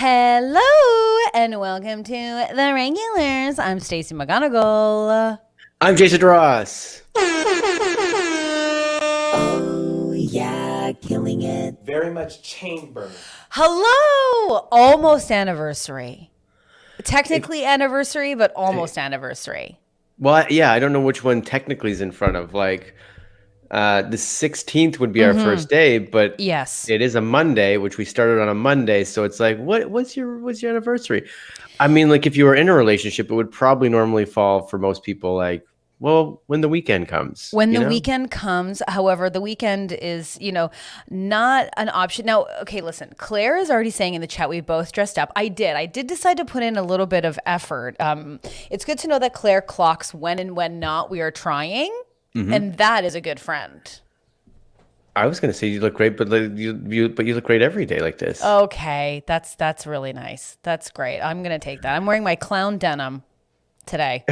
Hello and welcome to The Regulars. I'm Stacey McGonigal. I'm Jason Ross. Oh, yeah, killing it. Very much chamber. Hello! Almost anniversary. Technically anniversary, but almost anniversary. Well, yeah, I don't know which one technically is in front of. The 16th would be our first day, but Yes. it is a Monday, which we started on a Monday. So it's like, what's your anniversary? I mean, like if you were in a relationship, it would probably normally fall for most people like, well, when the weekend comes. When the weekend comes, however, the weekend is, not an option. Now, okay, listen, Claire is already saying in the chat, we both dressed up. I did decide to put in a little bit of effort. It's good to know that Claire clocks when and when not we are trying. And that is a good friend. I was going to say you look great, but you look great every day like this. Okay, that's really nice. That's great. I'm going to take that. I'm wearing my clown denim today.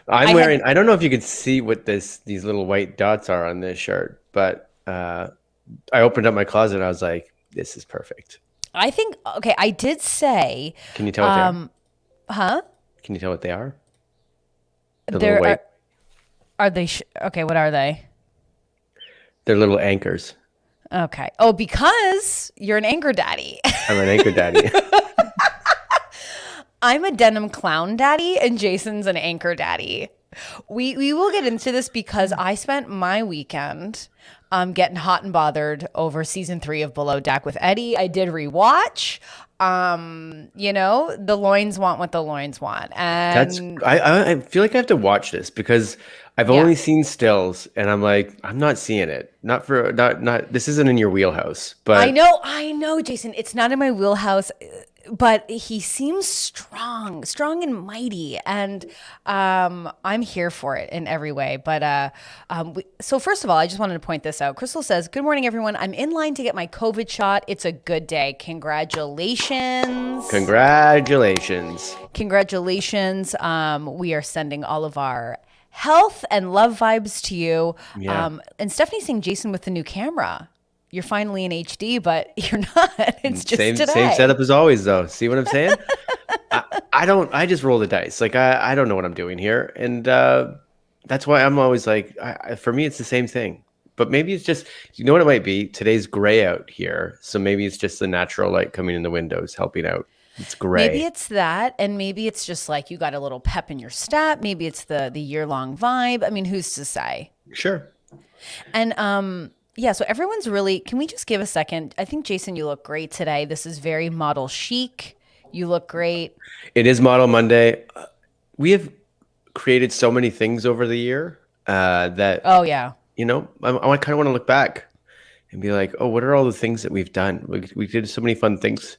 I don't know if you could see what these little white dots are on this shirt, but I opened up my closet and I was like, this is perfect. I think, okay, I did say. Can you tell what they are? Huh? Can you tell what they are? Are they, okay, what are they? They're little anchors. Okay. Oh, because you're an anchor daddy. I'm an anchor daddy. I'm a denim clown daddy and Jason's an anchor daddy. We will get into this because I spent my weekend getting hot and bothered over season 3 of Below Deck with Eddie. I did rewatch. The loins want what the loins want. And I feel like I have to watch this because I've only seen stills and I'm like, I'm not seeing it. Not this isn't in your wheelhouse. But I know, Jason. It's not in my wheelhouse. But he seems strong and mighty, and I'm here for it in every way. But so first of all, I just wanted to point this out. Crystal says, "Good morning, everyone. I'm in line to get my COVID shot. It's a good day. Congratulations! Congratulations! We are sending all of our health and love vibes to you." Yeah. And Stephanie's saying, "Jason, with the new camera. You're finally in HD, but you're not. It's just same today." setup as always, though. See what I'm saying? I just roll the dice. Like I don't know what I'm doing here, and that's why I'm always like, for me, it's the same thing. But maybe it's just, you know what it might be? Today's gray out here, so maybe it's just the natural light coming in the windows helping out. It's gray. Maybe it's that, and maybe it's just like you got a little pep in your step. Maybe it's the year-long vibe. I mean, who's to say? Sure. And yeah, so everyone's really, can we just give a second? I think, Jason, you look great today. This is very model chic. You look great. It is Model Monday. We have created so many things over the year that, Oh, yeah. I kind of want to look back and be like, oh, what are all the things that we've done? We did so many fun things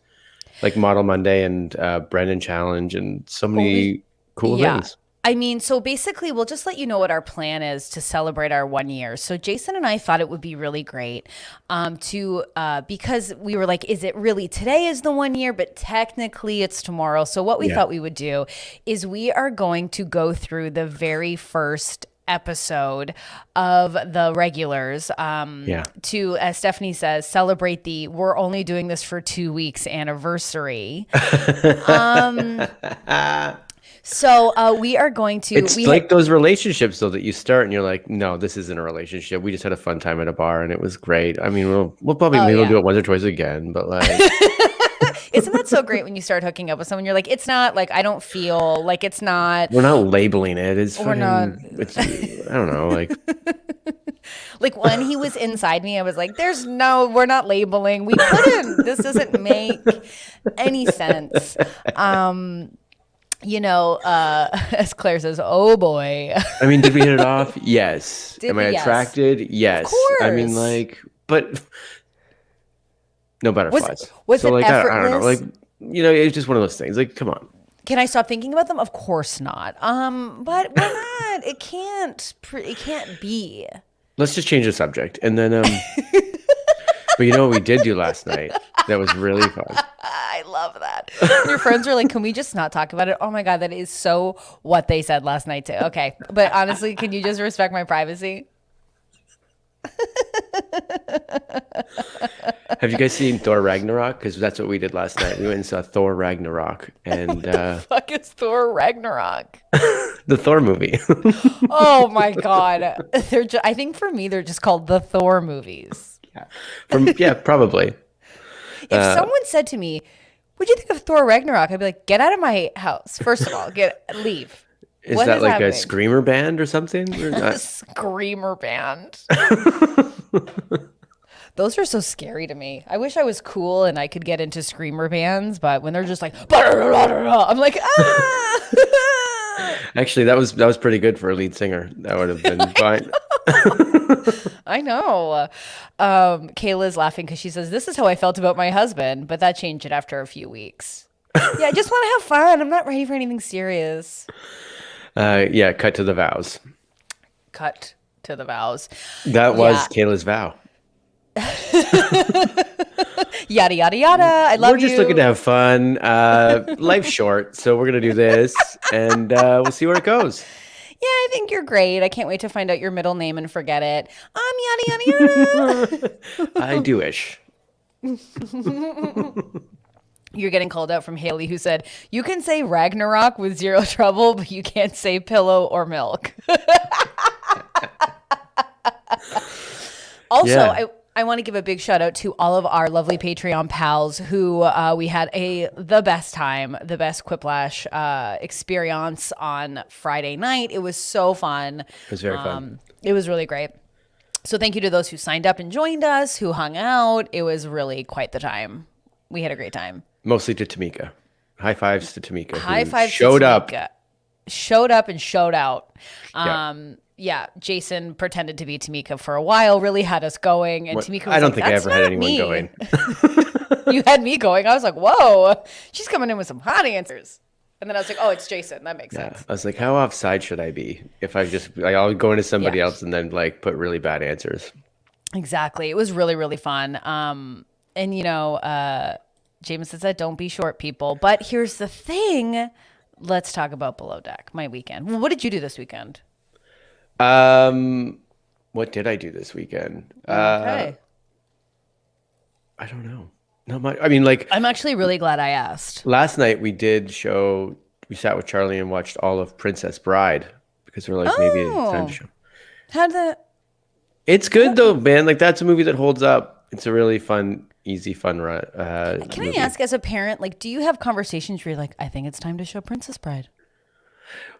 like Model Monday and Brendan Challenge and so many cool things. I mean, so basically, we'll just let you know what our plan is to celebrate our 1 year. So Jason and I thought it would be really great because we were like, is it really today is the 1 year? But technically it's tomorrow. So what we thought we would do is we are going to go through the very first episode of the regulars to, as Stephanie says, celebrate the we're only doing this for 2 weeks anniversary. So we are going to. It's like those relationships, though, that you start and you're like, no, this isn't a relationship. We just had a fun time at a bar and it was great. I mean, we'll probably maybe do it once or twice again, but like, isn't that so great when you start hooking up with someone? You're like, it's not like I don't feel like it's not. We're not labeling it. We're not. It's, I don't know, like. Like when he was inside me, I was like, we're not labeling. We couldn't. This doesn't make any sense. As Claire says, oh boy. I mean, did we hit it off? Yes. Am I attracted? Yes. Of course. I mean, like, but no butterflies. Was it effortless? I don't know. Like, it's just one of those things. Like, come on. Can I stop thinking about them? Of course not. But we're not. It can't be. Let's just change the subject. And then, but you know what we did do last night? That was really fun. I love that. Your friends are like, can we just not talk about it? Oh my God, that is so what they said last night too. Okay. But honestly, can you just respect my privacy? Have you guys seen Thor Ragnarok? Because that's what we did last night. We went and saw Thor Ragnarok, and Fuck is Thor Ragnarok? the Thor movie. Oh my god. I think for me they're just called the Thor movies. Yeah, probably. If someone said to me, "What'd you think of Thor Ragnarok?" I'd be like, "Get out of my house. First of all, leave." Is What that is like happening? a screamer band or something? Or not? Screamer band. Those are so scary to me. I wish I was cool and I could get into screamer bands, but when they're just like, I'm like, ah. Actually, that was pretty good for a lead singer. That would have been fine. I know. Kayla's laughing because she says, "This is how I felt about my husband," but that changed it after a few weeks. Yeah, I just want to have fun. I'm not ready for anything serious. Yeah, cut to the vows. Cut to the vows. That was Kayla's vow. Yada, yada, yada. I love you. We're just looking to have fun. Life's short, so we're going to do this, and we'll see where it goes. Yeah, I think you're great. I can't wait to find out your middle name and forget it. Yada, yada, yada. I do-ish. You're getting called out from Haley, who said, "You can say Ragnarok with zero trouble, but you can't say pillow or milk." Also, Yeah. I want to give a big shout out to all of our lovely Patreon pals who we had the best time, the best Quiplash experience on Friday night. It was so fun. It was very fun. It was really great. So thank you to those who signed up and joined us, who hung out. It was really quite the time. We had a great time. Mostly to Tamika. High fives to Tamika. High fives showed to up. Tamika. Showed up and showed out. Yeah. Yeah, Jason pretended to be Tamika for a while, really had us going. And Tamika was I don't like, think I "That's ever had not anyone me." going. You had me going. I was like, whoa, she's coming in with some hot answers. And then I was like, oh, it's Jason. That makes sense. I was like, how offside should I be if I just I'll go into somebody Yeah. else and then like put really bad answers. Exactly. It was really, really fun. And you know, Jameson said, "Don't be short, people." But here's the thing. Let's talk about Below Deck, my weekend. Well, what did you do this weekend? What did I do this weekend? Okay. I don't know. Not much. I mean, like I'm actually really glad I asked. last night we sat with Charlie and watched all of Princess Bride because we're like, maybe it's time to show. How'd that? It's good though, man. Like that's a movie that holds up. It's a really fun, easy, fun run. Can I ask, as a parent, like, do you have conversations where you're like, "I think it's time to show Princess Bride"?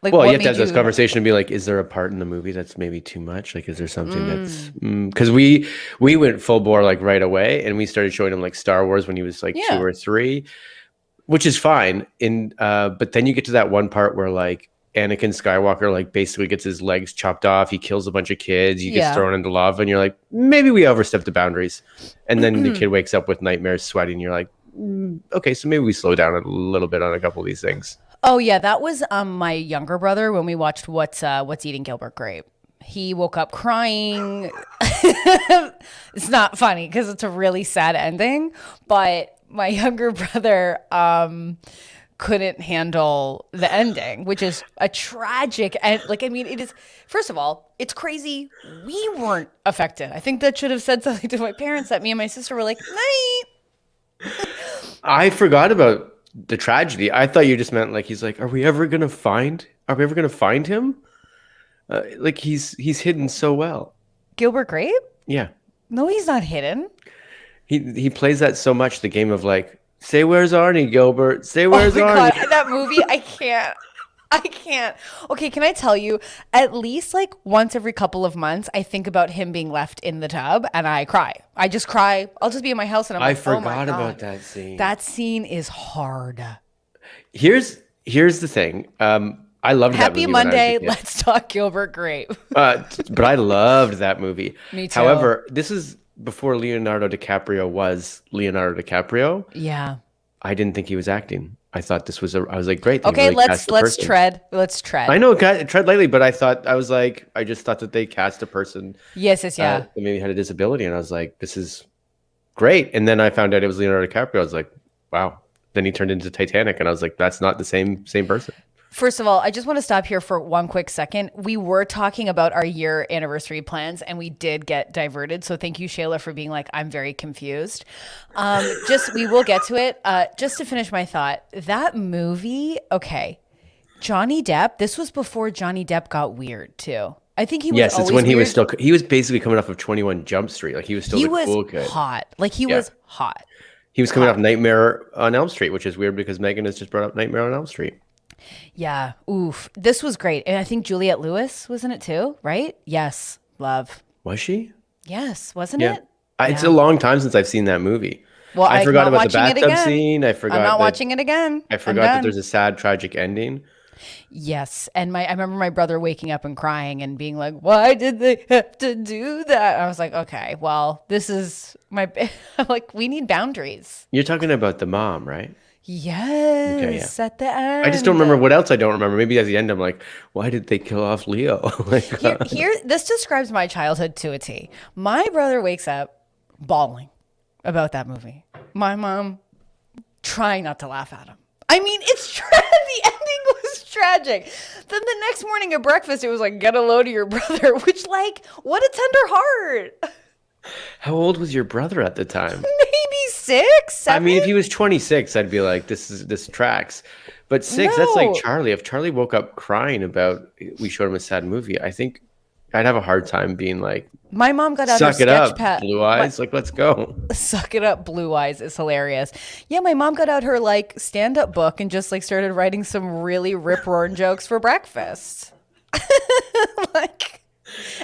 Like, Well, what you have to made have this conversation and be like, is there a part in the movie that's maybe too much? Like, is there something that's because we went full bore like right away, and we started showing him like Star Wars when he was like 2 or 3, which is fine. But then you get to that one part where like Anakin Skywalker like basically gets his legs chopped off. He kills a bunch of kids. He gets thrown into lava, and you're like, maybe we overstepped the boundaries. And then the kid wakes up with nightmares, sweating. And you're like, okay, so maybe we slow down a little bit on a couple of these things. Oh yeah, that was my younger brother when we watched What's Eating Gilbert Grape. He woke up crying. It's not funny because it's a really sad ending, but my younger brother couldn't handle the ending, which is a tragic and like, I mean, it is, first of all, it's crazy. We weren't affected. I think that should have said something to my parents that me and my sister were like, "Night." I forgot about the tragedy. I thought you just meant like he's like, are we ever gonna find him? Like he's hidden so well. Gilbert Grape? Yeah, No, he's not hidden. he plays that so much. The game of like, say where's Arnie, Gilbert? Say where's Oh my Arnie? God, that movie, I can't. Okay, can I tell you, at least like once every couple of months, I think about him being left in the tub and I cry. I just cry. I'll just be in my house and I'm I like, oh my forgot God. about that scene. That scene is hard. Here's the thing. I loved that Happy movie when I was a Monday. kid. Let's talk Gilbert Grape. But I loved that movie. Me too. However, this is before Leonardo DiCaprio was Leonardo DiCaprio. Yeah. I didn't think he was acting. I thought this was I was like, great. they Okay, really cast the let's person. tread. Let's tread. I know, tread lightly, but I just thought that they cast a person Yes, yeah. that maybe had a disability, and I was like, this is great. And then I found out it was Leonardo DiCaprio. I was like, wow. Then he turned into Titanic, and I was like, that's not the same person. First of all, I just want to stop here for one quick second. We were talking about our year anniversary plans and we did get diverted. So thank you, Shayla, for being like, I'm very confused. We will get to it. Just to finish my thought, that movie, okay. Johnny Depp, this was before Johnny Depp got weird too. I think he was Yes, it's always when he weird. he was basically coming off of 21 Jump Street. Like he was still He the was cool kid. hot. Like he Yeah. was hot. He was coming off Nightmare on Elm Street, which is weird because Megan has just brought up Nightmare on Elm Street. Yeah. Oof. This was great. And I think Juliette Lewis was in it too, right? Yes. Love. Was she? Yes. Wasn't Yeah. it? It's a long time since I've seen that movie. Well, I I'm forgot not about the watching it bathtub again. scene. I forgot I'm not that, watching it again. I I'm forgot that done. there's a sad, tragic ending. Yes. And I remember my brother waking up and crying and being like, why did they have to do that? I was like, okay, well, this is I'm like, we need boundaries. You're talking about the mom, right? Yes. At the end. I just don't remember what else I don't remember. Maybe at the end, I'm like, why did they kill off Leo? Here, this describes my childhood to a T. My brother wakes up bawling about that movie. My mom trying not to laugh at him. I mean, it's the ending was tragic. Then the next morning at breakfast, it was like, get a load of your brother, which like, what a tender heart. How old was your brother at the time? Maybe 6, 7. I mean, if he was 26, I'd be like, this tracks. But 6, that's like No. Charlie. If Charlie woke up crying about we showed him a sad movie, I think I'd have a hard time being like, My mom got out her suck it up, sketch pad. blue eyes. Like, let's go. Suck it up, blue eyes is hilarious. Yeah, my mom got out her like stand-up book and just like started writing some really rip-roaring jokes for breakfast. Like,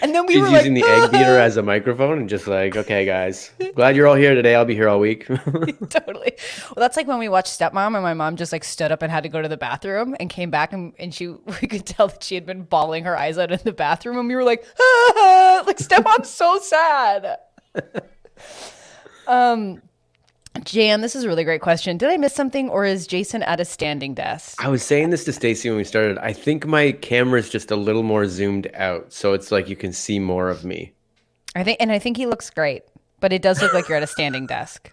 and then we She's were using like, the egg beater as a microphone and just like, okay, guys, glad you're all here today. I'll be here all week. totally. Well, that's like when we watched Stepmom and my mom just like stood up and had to go to the bathroom and came back and we could tell that she had been bawling her eyes out in the bathroom and we were like, ah, like Stepmom's so sad. Jan, this is a really great question. Did I miss something or is Jason at a standing desk? I was saying this to Stacey when we started. I think my camera's just a little more zoomed out, so it's like you can see more of me. I think he looks great, but it does look like you're at a standing desk.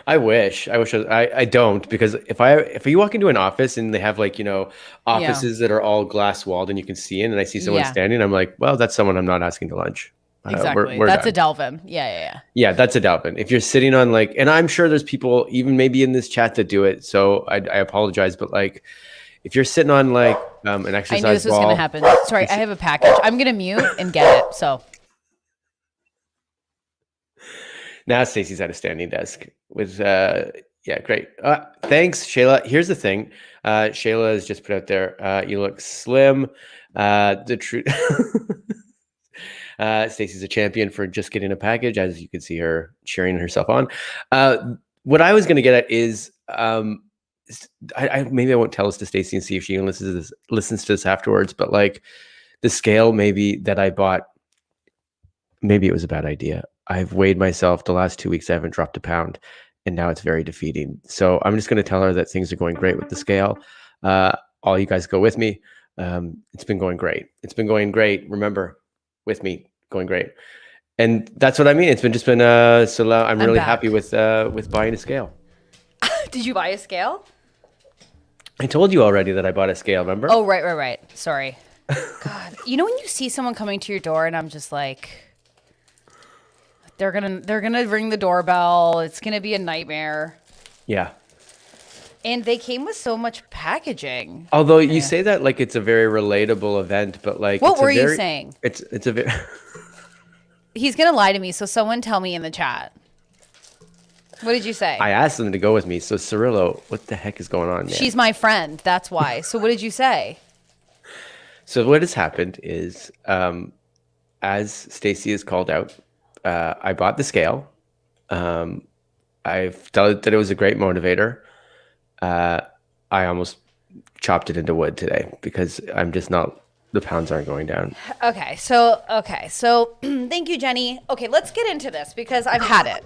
I wish I don't, because if you walk into an office and they have like, offices that are all glass walled and you can see in and I see someone Yeah. standing, I'm like, well, that's someone I'm not asking to lunch. Exactly. We're That's done. a Delvin. Yeah. Yeah, that's a Delvin. If you're sitting on like, and I'm sure there's people even maybe in this chat that do it, so I apologize, but like if you're sitting on like an I exercise knew this was ball, going to happen. Sorry, I have a package. I'm going to mute and get it. So now Stacey's at a standing desk with great. Thanks, Shayla. Here's the thing. Shayla has just put out there, you look slim. The truth Stacey's a champion for just getting a package, as you can see her cheering herself on. What I was going to get at is maybe I won't tell this to Stacey and see if she listens to this afterwards, but like the scale maybe that I bought, maybe it was a bad idea. I've weighed myself the last 2 weeks. I haven't dropped a pound and now it's very defeating. So I'm just going to tell her that things are going great with the scale. All you guys go with me. It's been going great. It's been going great. Remember, with me, going great. And that's what I mean. It's been so I'm really happy with buying a scale. did you buy a scale? I told you already that I bought a scale, remember? Oh, right. Sorry. God, when you see someone coming to your door and I'm just like, they're gonna ring the doorbell. It's gonna be a nightmare. Yeah. And they came with so much packaging. Although you say that like it's a very relatable event, but like What were you saying? It's a very He's gonna lie to me, so someone tell me in the chat. What did you say? I asked them to go with me. So Cirillo, what the heck is going on, man? She's my friend, that's why. So what did you say? So what has happened is, as Stacey is called out, I bought the scale. I felt that it was a great motivator. I almost chopped it into wood today because I'm just not. The pounds aren't going down. Okay, so thank you, Jenny. Okay, let's get into this because I've had it.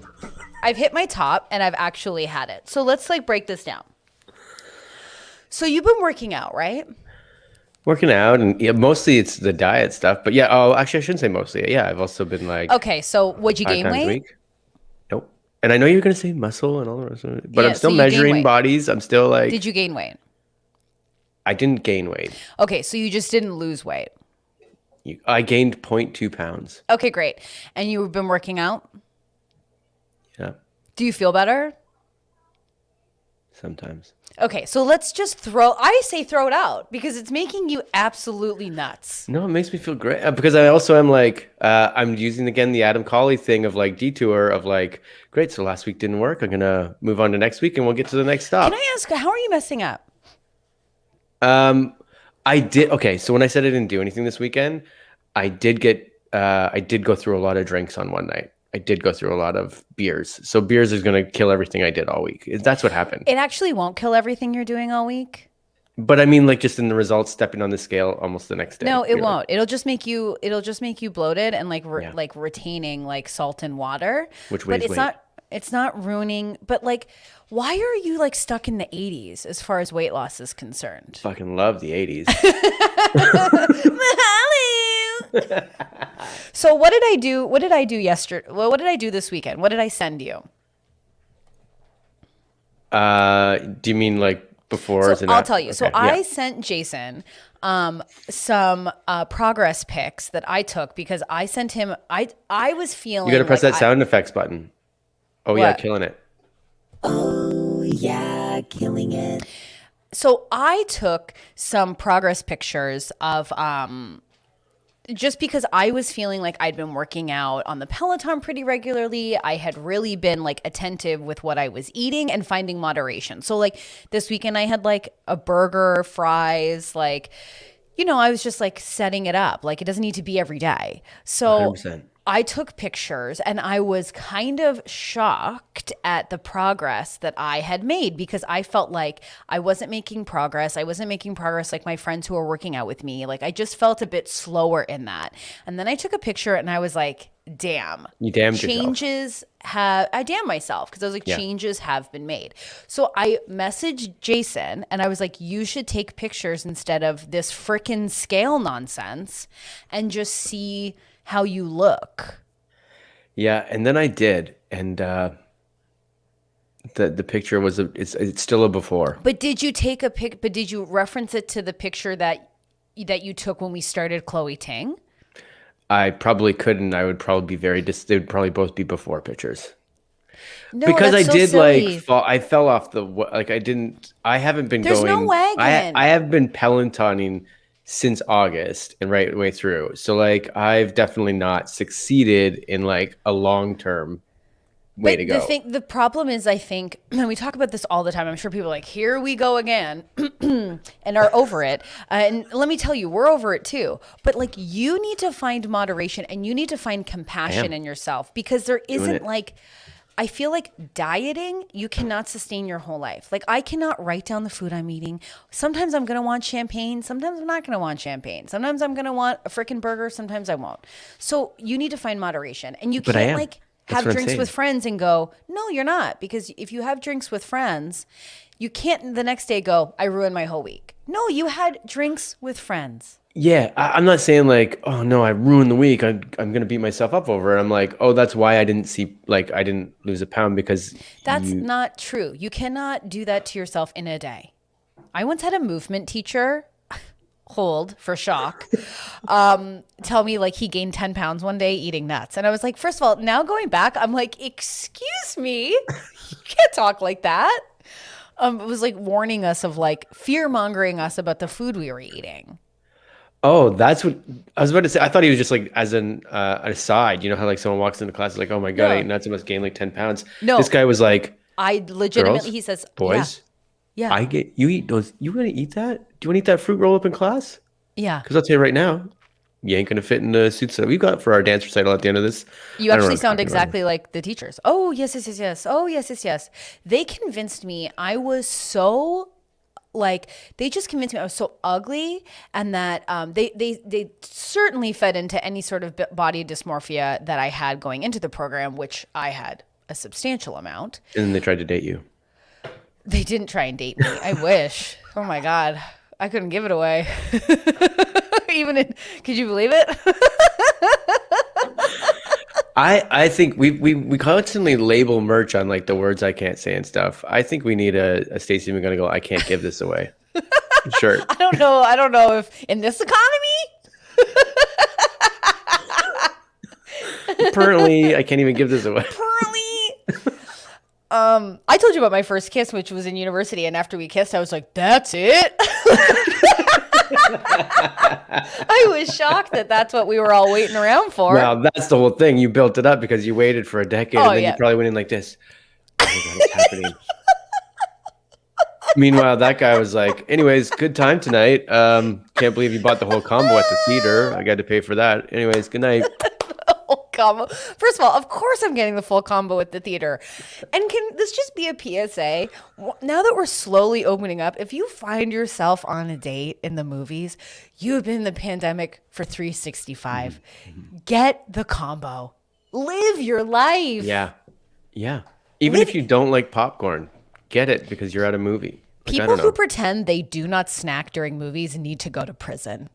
I've hit my top and I've actually had it. So let's like break this down. So you've been working out, right? Working out and mostly it's the diet stuff. But yeah, actually I shouldn't say mostly. Yeah, I've also been like Okay, so would you 5 gain times a weight? week. Nope. And I know you're gonna say muscle and all the rest of it, but Yeah, I'm still so you gain measuring weight. bodies. I'm still like Did you gain weight? I didn't gain weight. Okay, so you just didn't lose weight. I gained 0.2 pounds. Okay, great. And you've been working out? Yeah, Do you feel better? sometimes. Okay, so let's just throw it out because it's making you absolutely nuts. No, it makes me feel great because I also am like, I'm using again the Adam Colley thing of like detour of like, great. So last week didn't work. I'm going to move on to next week and we'll get to the next stop. Can I ask, how are you messing up? I did. Okay. So when I said I didn't do anything this weekend, I did go through a lot of drinks on one night. I did go through a lot of beers. So beers is going to kill everything I did all week. That's what happened. It actually won't kill everything you're doing all week. But I mean, like just in the results, stepping on the scale almost the next day. No, it won't. It'll just make you bloated and like like retaining like salt and water. Which weighs weight. It's not ruining, but like, why are you like stuck in the 80s as far as weight loss is concerned? Fucking love the 80s. So what did I do? What did I do yesterday? Well, what did I do this weekend? What did I send you? Do you mean like before? So I'll tell you. Okay, So yeah. I sent Jason some progress pics that I took because I sent him. I was feeling. You got to press like that sound effects button. Oh yeah, What? killing it. Oh, yeah, killing it. So I took some progress pictures of just because I was feeling like I'd been working out on the Peloton pretty regularly. I had really been like attentive with what I was eating and finding moderation. So like this weekend I had like a burger, fries, like, you know, I was just like setting it up. Like it doesn't need to be every day. So 100%. I took pictures and I was kind of shocked at the progress that I had made because I felt like I wasn't making progress. I wasn't making progress like my friends who were working out with me. Like I just felt a bit slower in that. And then I took a picture and I was like, damn. You damned Changes have, I damned myself because I was like, Yeah. changes have been made. So I messaged Jason and I was like, you should take pictures instead of this frickin' scale nonsense and just see how you look. Yeah, and then I did, and the picture was it's still a before. But did you take a pic? But did you reference it to the picture that you took when we started Chloe Ting? I probably couldn't. I would probably be very they would probably both be before pictures. No, Because that's I so did silly. like fall, I fell off the like I didn't I haven't been There's going no wagon. I have been Pelotoning since August and right way through. So like I've definitely not succeeded in like a long-term way to go. The problem is, I think, and we talk about this all the time. I'm sure people are like, here we go again, and are over it. And let me tell you, we're over it too. But like, you need to find moderation and you need to find compassion in yourself because there isn't it. like, I feel like dieting, you cannot sustain your whole life. Like I cannot write down the food I'm eating. Sometimes I'm going to want champagne. Sometimes I'm not going to want champagne. Sometimes I'm going to want a freaking burger. Sometimes I won't. So you need to find moderation and you But I can't am. like That's have what I'm drinks saying. with friends and go, no, you're not. Because if you have drinks with friends, you can't the next day go, I ruined my whole week. No, you had drinks with friends. Yeah, I'm not saying like, oh no, I ruined the week. I'm gonna beat myself up over it. I'm like, oh, that's why I didn't lose a pound because That's not true. You cannot do that to yourself in a day. I once had a movement teacher, hold for shock, tell me like he gained 10 pounds one day eating nuts. And I was like, first of all, now going back, I'm like, excuse me, you can't talk like that. It was like warning us of like fear mongering us about the food we were eating. Oh, that's what I was about to say. I thought he was just like as an aside. You know how like someone walks into class like, oh my god, No. I ate nuts, I must gain like 10 pounds. No. This guy was like, I legitimately, girls, he says, boys, yeah, I get you eat those. You gonna eat that? Do you want to eat that fruit roll up in class? yeah. Because I'll tell you right now, you ain't gonna fit in the suits that we've got for our dance recital at the end of this. You I don't know actually what sound I'm talking about. exactly like the teachers. Oh, yes, yes, yes, yes. Oh, yes, yes, yes. They convinced me I was so like they just convinced me I was so ugly and that they certainly fed into any sort of body dysmorphia that I had going into the program, which I had a substantial amount. And then they tried to date you. They didn't try and date me. I wish. Oh my God. I couldn't give it away. Could you believe it? I think we constantly label merch on like the words I can't say and stuff. I think we need a Stacey McGonigal, I can't give this away. shirt. I don't know. I don't know if in this economy. Apparently, I can't even give this away. Apparently. I told you about my first kiss, which was in university, and after we kissed, I was like, "That's it." I was shocked that that's what we were all waiting around for. Well, that's the whole thing. You built it up because you waited for a decade, and then you probably went in like this. Oh my God, it's happening. Meanwhile, that guy was like, anyways, good time tonight. Can't believe you bought the whole combo at the theater. I got to pay for that. Anyways, good night. Combo. First of all, of course I'm getting the full combo at the theater. And can this just be a PSA? Now that we're slowly opening up, if you find yourself on a date in the movies, you've been in the pandemic for 365. Get the combo. Live your life. Yeah. Yeah. Even if you don't like popcorn, get it because you're at a movie. Like, People who pretend they do not snack during movies need to go to prison.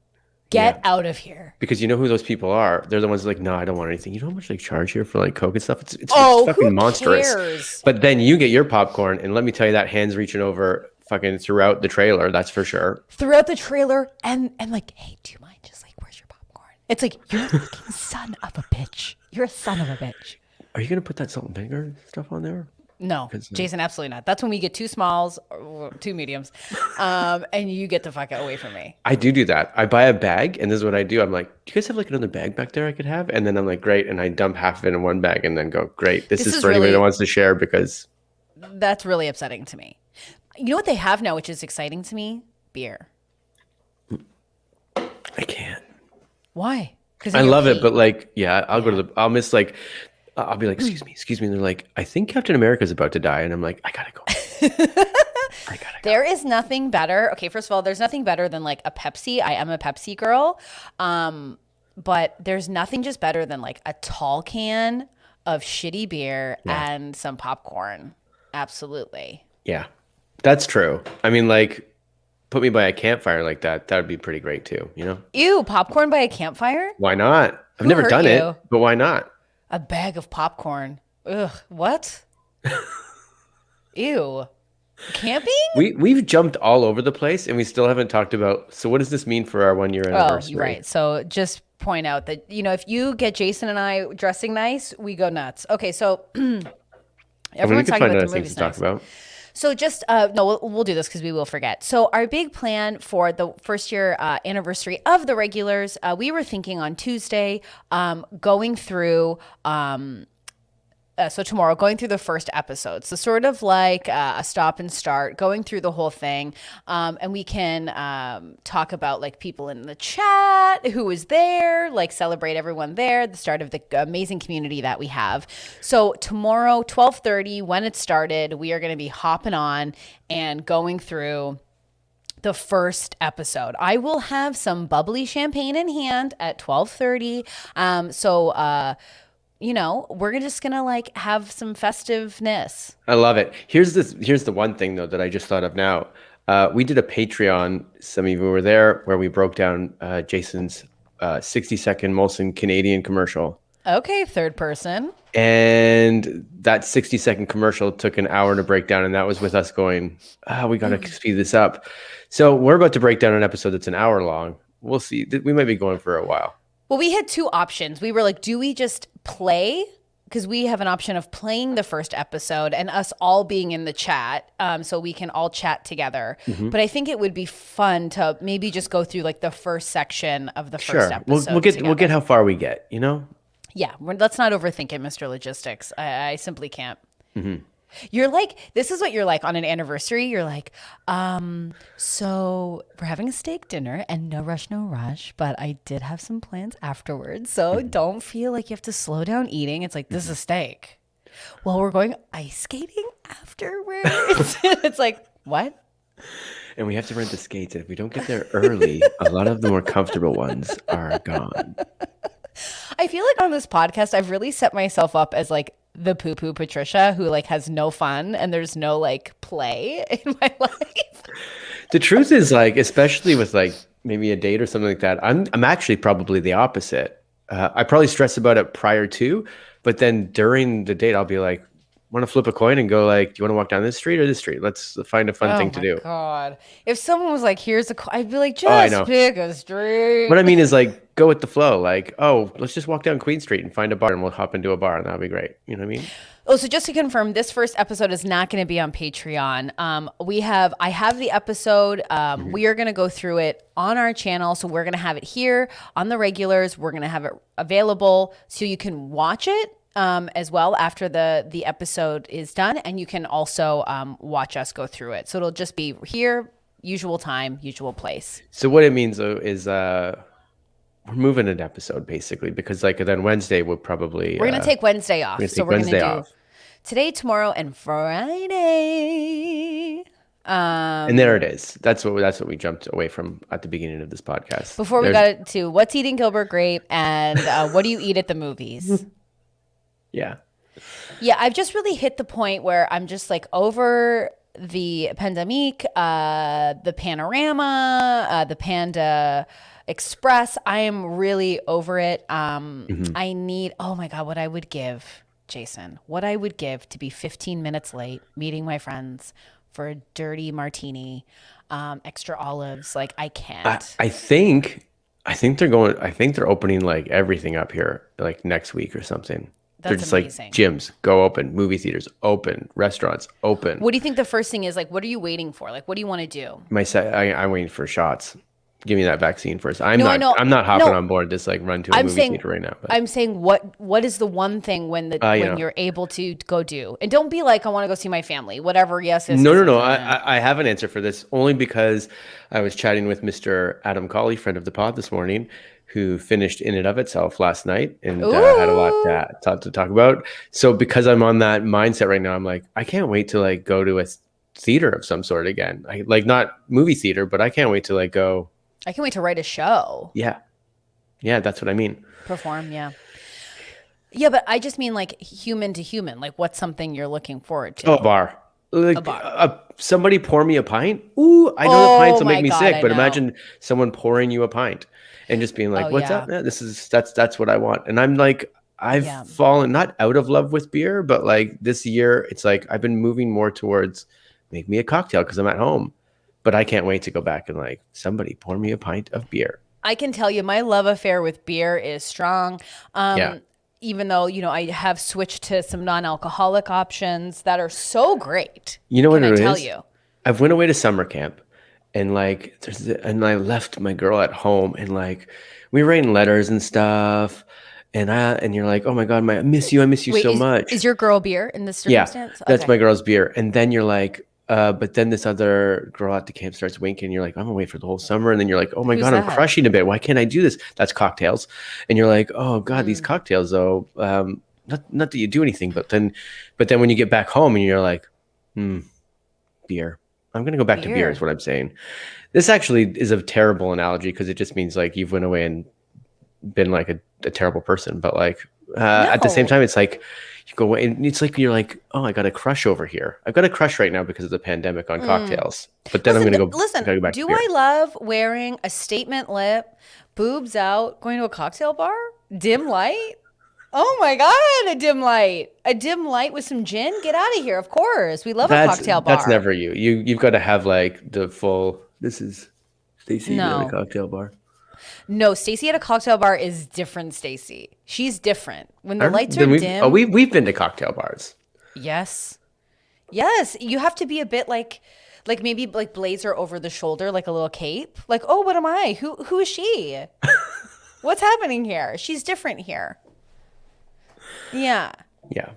Get out of here. Because you know who those people are. They're the ones like, no, I don't want anything. You know how much they charge here for like Coke and stuff? It's fucking monstrous. Cares? But then you get your popcorn, and let me tell you that hands reaching over fucking throughout the trailer, that's for sure. Throughout the trailer, and like, hey, do you mind just like, where's your popcorn? It's like, you're a fucking son of a bitch. You're a son of a bitch. Are you going to put that salt and vinegar stuff on there? No, Jason, absolutely not. That's when we get 2 smalls or 2 mediums, and you get the fuck away from me. I do that. I buy a bag, and this is what I do. I'm like, do you guys have like another bag back there I could have? And then I'm like, great. And I dump half of it in one bag and then go, great. This is for anybody that wants to share because. That's really upsetting to me. You know what they have now, which is exciting to me? Beer. I can't. Why? Because I love it, but like, yeah, I'll miss like, I'll be like, excuse me. And they're like, I think Captain America's about to die. And I'm like, I gotta go. There is nothing better. Okay, first of all, there's nothing better than like a Pepsi. I am a Pepsi girl. But there's nothing just better than like a tall can of shitty beer and some popcorn. Absolutely. Yeah, that's true. I mean, like, put me by a campfire like that. That would be pretty great too, you know? Ew, popcorn by a campfire? Why not? I've Who never hurt done you? it, but why not? A bag of popcorn. Ugh, what? Ew. Camping? We've jumped all over the place and we still haven't talked about, so what does this mean for our 1-year anniversary? Oh, right. So just point out that, you know, if you get Jason and I dressing nice, we go nuts. Okay, so everyone's talking about the movies to talk about. So just, no, we'll do this because we will forget. So our big plan for the first year anniversary of the regulars, we were thinking on Tuesday, going through, so tomorrow, going through the first episode. So sort of like a stop and start, going through the whole thing. And we can talk about like people in the chat, who was there, like celebrate everyone there, the start of the amazing community that we have. So tomorrow, 12:30, when it started, we are going to be hopping on and going through the first episode. I will have some bubbly champagne in hand at 12:30. You know, we're just gonna like have some festiveness. I love it. Here's the one thing though that I just thought of now. We did a Patreon, some of you were there, where we broke down Jason's 60-second Molson Canadian commercial. Okay, third person. And that 60-second commercial took an hour to break down, and that was with us going, we gotta speed this up. So we're about to break down an episode that's an hour long. We'll see. We might be going for a while. Well, we had 2 options. We were like, do we just play? Because we have an option of playing the first episode and us all being in the chat, so we can all chat together. Mm-hmm. But I think it would be fun to maybe just go through like the first section of the first episode. We'll get how far we get, you know? Yeah, let's not overthink it, Mr. Logistics. I simply can't. Mm-hmm. You're like, this is what you're like on an anniversary. You're like, so we're having a steak dinner and no rush, but I did have some plans afterwards. So don't feel like you have to slow down eating. It's like, this is a steak. Well, we're going ice skating afterwards. It's like, what? And we have to rent the skates. And if we don't get there early, a lot of the more comfortable ones are gone. I feel like on this podcast, I've really set myself up as like the poo-poo Patricia who like has no fun and there's no like play in my life. The truth is, like, especially with like maybe a date or something like that, I'm actually probably the opposite. I probably stress about it prior to, but then during the date, I'll be like, want to flip a coin and go like, do you want to walk down this street or this street? Let's find a fun thing to do. Oh my God. If someone was like, here's I'd be like, I just know. pick a street. What I mean is like, go with the flow. Like, oh, let's just walk down Queen Street and find a bar and we'll hop into a bar and that'll be great. You know what I mean? Oh, so just to confirm, this first episode is not going to be on Patreon. I have the episode. We are going to go through it on our channel. So we're going to have it here on the regulars. We're going to have it available so you can watch it as well after the episode is done. And you can also watch us go through it. So it'll just be here, usual time, usual place. So what it means though is we're moving an episode basically because like then Wednesday we're going to take Wednesday off. So we're going to do today, tomorrow, and Friday. And there it is. That's what we jumped away from at the beginning of this podcast. Before we got to what's eating Gilbert Grape and what do you eat at the movies? Yeah. Yeah, I've just really hit the point where I'm just like over the pandemic, the panorama, the Panda Express. I am really over it. I need, oh my God, what I would give, Jason, what I would give to be 15 minutes late meeting my friends for a dirty martini, extra olives. Like I can't. I think they're opening like everything up here like next week or something. That's they're just amazing. Like gyms go open, movie theaters open, restaurants open. What do you think the first thing is? Like, what are you waiting for? Like, what do you want to do? I'm waiting for shots. Give me that vaccine first. I'm not hopping on board this like run to a movie theater right now. But. I'm saying what is the one thing when you're able to go do? And don't be like, I want to go see my family. Whatever, yes. No. I have an answer for this only because I was chatting with Mr. Adam Colley, friend of the pod this morning, who finished In and of Itself last night and had a lot to talk about. So because I'm on that mindset right now, I'm like, I can't wait to like go to a theater of some sort again. Like not movie theater, but I can't wait to like go. I can't wait to write a show. Yeah, that's what I mean. Perform, yeah. Yeah, but I just mean like human to human. Like what's something you're looking forward to? Oh, a bar. Like, a bar. Somebody pour me a pint? Ooh, I know the pints will make me sick, but imagine someone pouring you a pint and just being like, what's up? Yeah, that's what I want. And I'm like, I've fallen not out of love with beer, but like this year, it's like I've been moving more towards make me a cocktail because I'm at home. But I can't wait to go back and like somebody pour me a pint of beer. I can tell you my love affair with beer is strong. Even though, I have switched to some non-alcoholic options that are so great. You know what it is? Tell you. I've went away to summer camp and like and I left my girl at home and like we were writing letters and stuff. And you're like, oh my God, I miss you so much. Is your girl beer in this circumstance? Yeah, that's my girl's beer. And then you're like, but then this other girl at the camp starts winking. You're like, I'm gonna wait for the whole summer. And then you're like, oh my God, I'm crushing a bit. Why can't I do this? That's cocktails. And you're like, oh God, these cocktails though. Not that you do anything, but then when you get back home and you're like, beer. I'm gonna go back to beer is what I'm saying. This actually is a terrible analogy because it just means like you've went away and been like a terrible person. But like at the same time, it's like you go away and it's like you're like, oh, I got a crush over here. I've got a crush right now because of the pandemic on cocktails. But then I'm gonna go. Listen, go back do I love wearing a statement lip, boobs out, going to a cocktail bar, dim light? Oh my God, a dim light with some gin. Get out of here! Of course, we love a cocktail bar. That's never you. You've got to have like the full. This is Stacey at a cocktail bar. No, Stacey at a cocktail bar is different. Stacey, she's different. When the lights are dim. Oh, we've been to cocktail bars. Yes. You have to be a bit like maybe like blazer over the shoulder, like a little cape. Like, oh, what am I? Who is she? What's happening here? She's different here. Yeah. What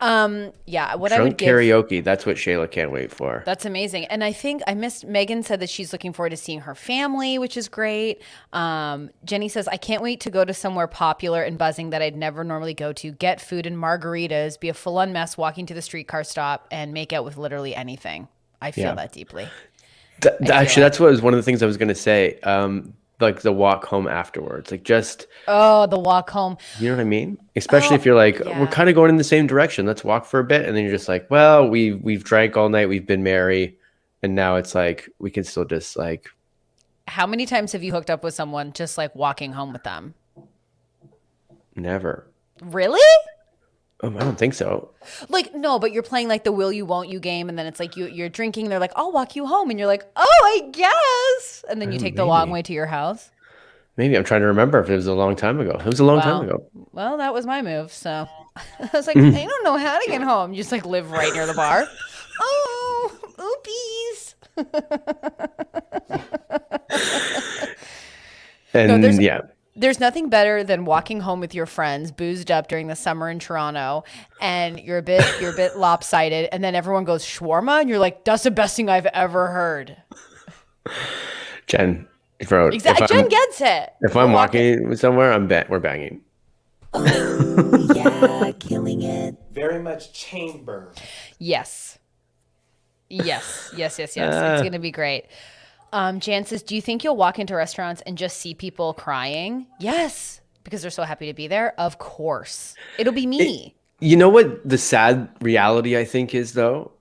Drunk I would give karaoke. That's what Shayla can't wait for. That's amazing. And I think Megan said that she's looking forward to seeing her family, which is great. Jenny says, I can't wait to go to somewhere popular and buzzing that I'd never normally go to, get food and margaritas, be a full-on mess walking to the streetcar stop, and make out with literally anything. I feel that deeply. Actually, that's what was one of the things I was going to say. Like the walk home afterwards, like just the walk home. You know what I mean? Especially if you're like, we're kind of going in the same direction. Let's walk for a bit, and then you're just like, well, we've drank all night, we've been merry, and now it's like we can still just like. How many times have you hooked up with someone just like walking home with them? Never. Really? I don't think so. Like, no, but you're playing like the will you, won't you game. And then it's like you're drinking. And they're like, I'll walk you home. And you're like, oh, I guess. And then you take the long Maybe. way to your house. Maybe I'm trying to remember if it was a long time ago. It was a long time Wow. ago. Well, that was my move. So I was like, I don't know how to get home. You just like live right near the bar. Oh, oopies. No, And yeah. there's nothing better than walking home with your friends, boozed up during the summer in Toronto, and you're a bit lopsided, and then everyone goes shawarma, and you're like, that's the best thing I've ever heard. Jen wrote, Exactly. Jen gets it. if I'm walking somewhere, we're banging. Oh, yeah, killing it. Very much chamber. Yes. It's going to be great. Jan says, do you think you'll walk into restaurants and just see people crying? Yes, because they're so happy to be there. Of course. It'll be me. You know what the sad reality I think is though?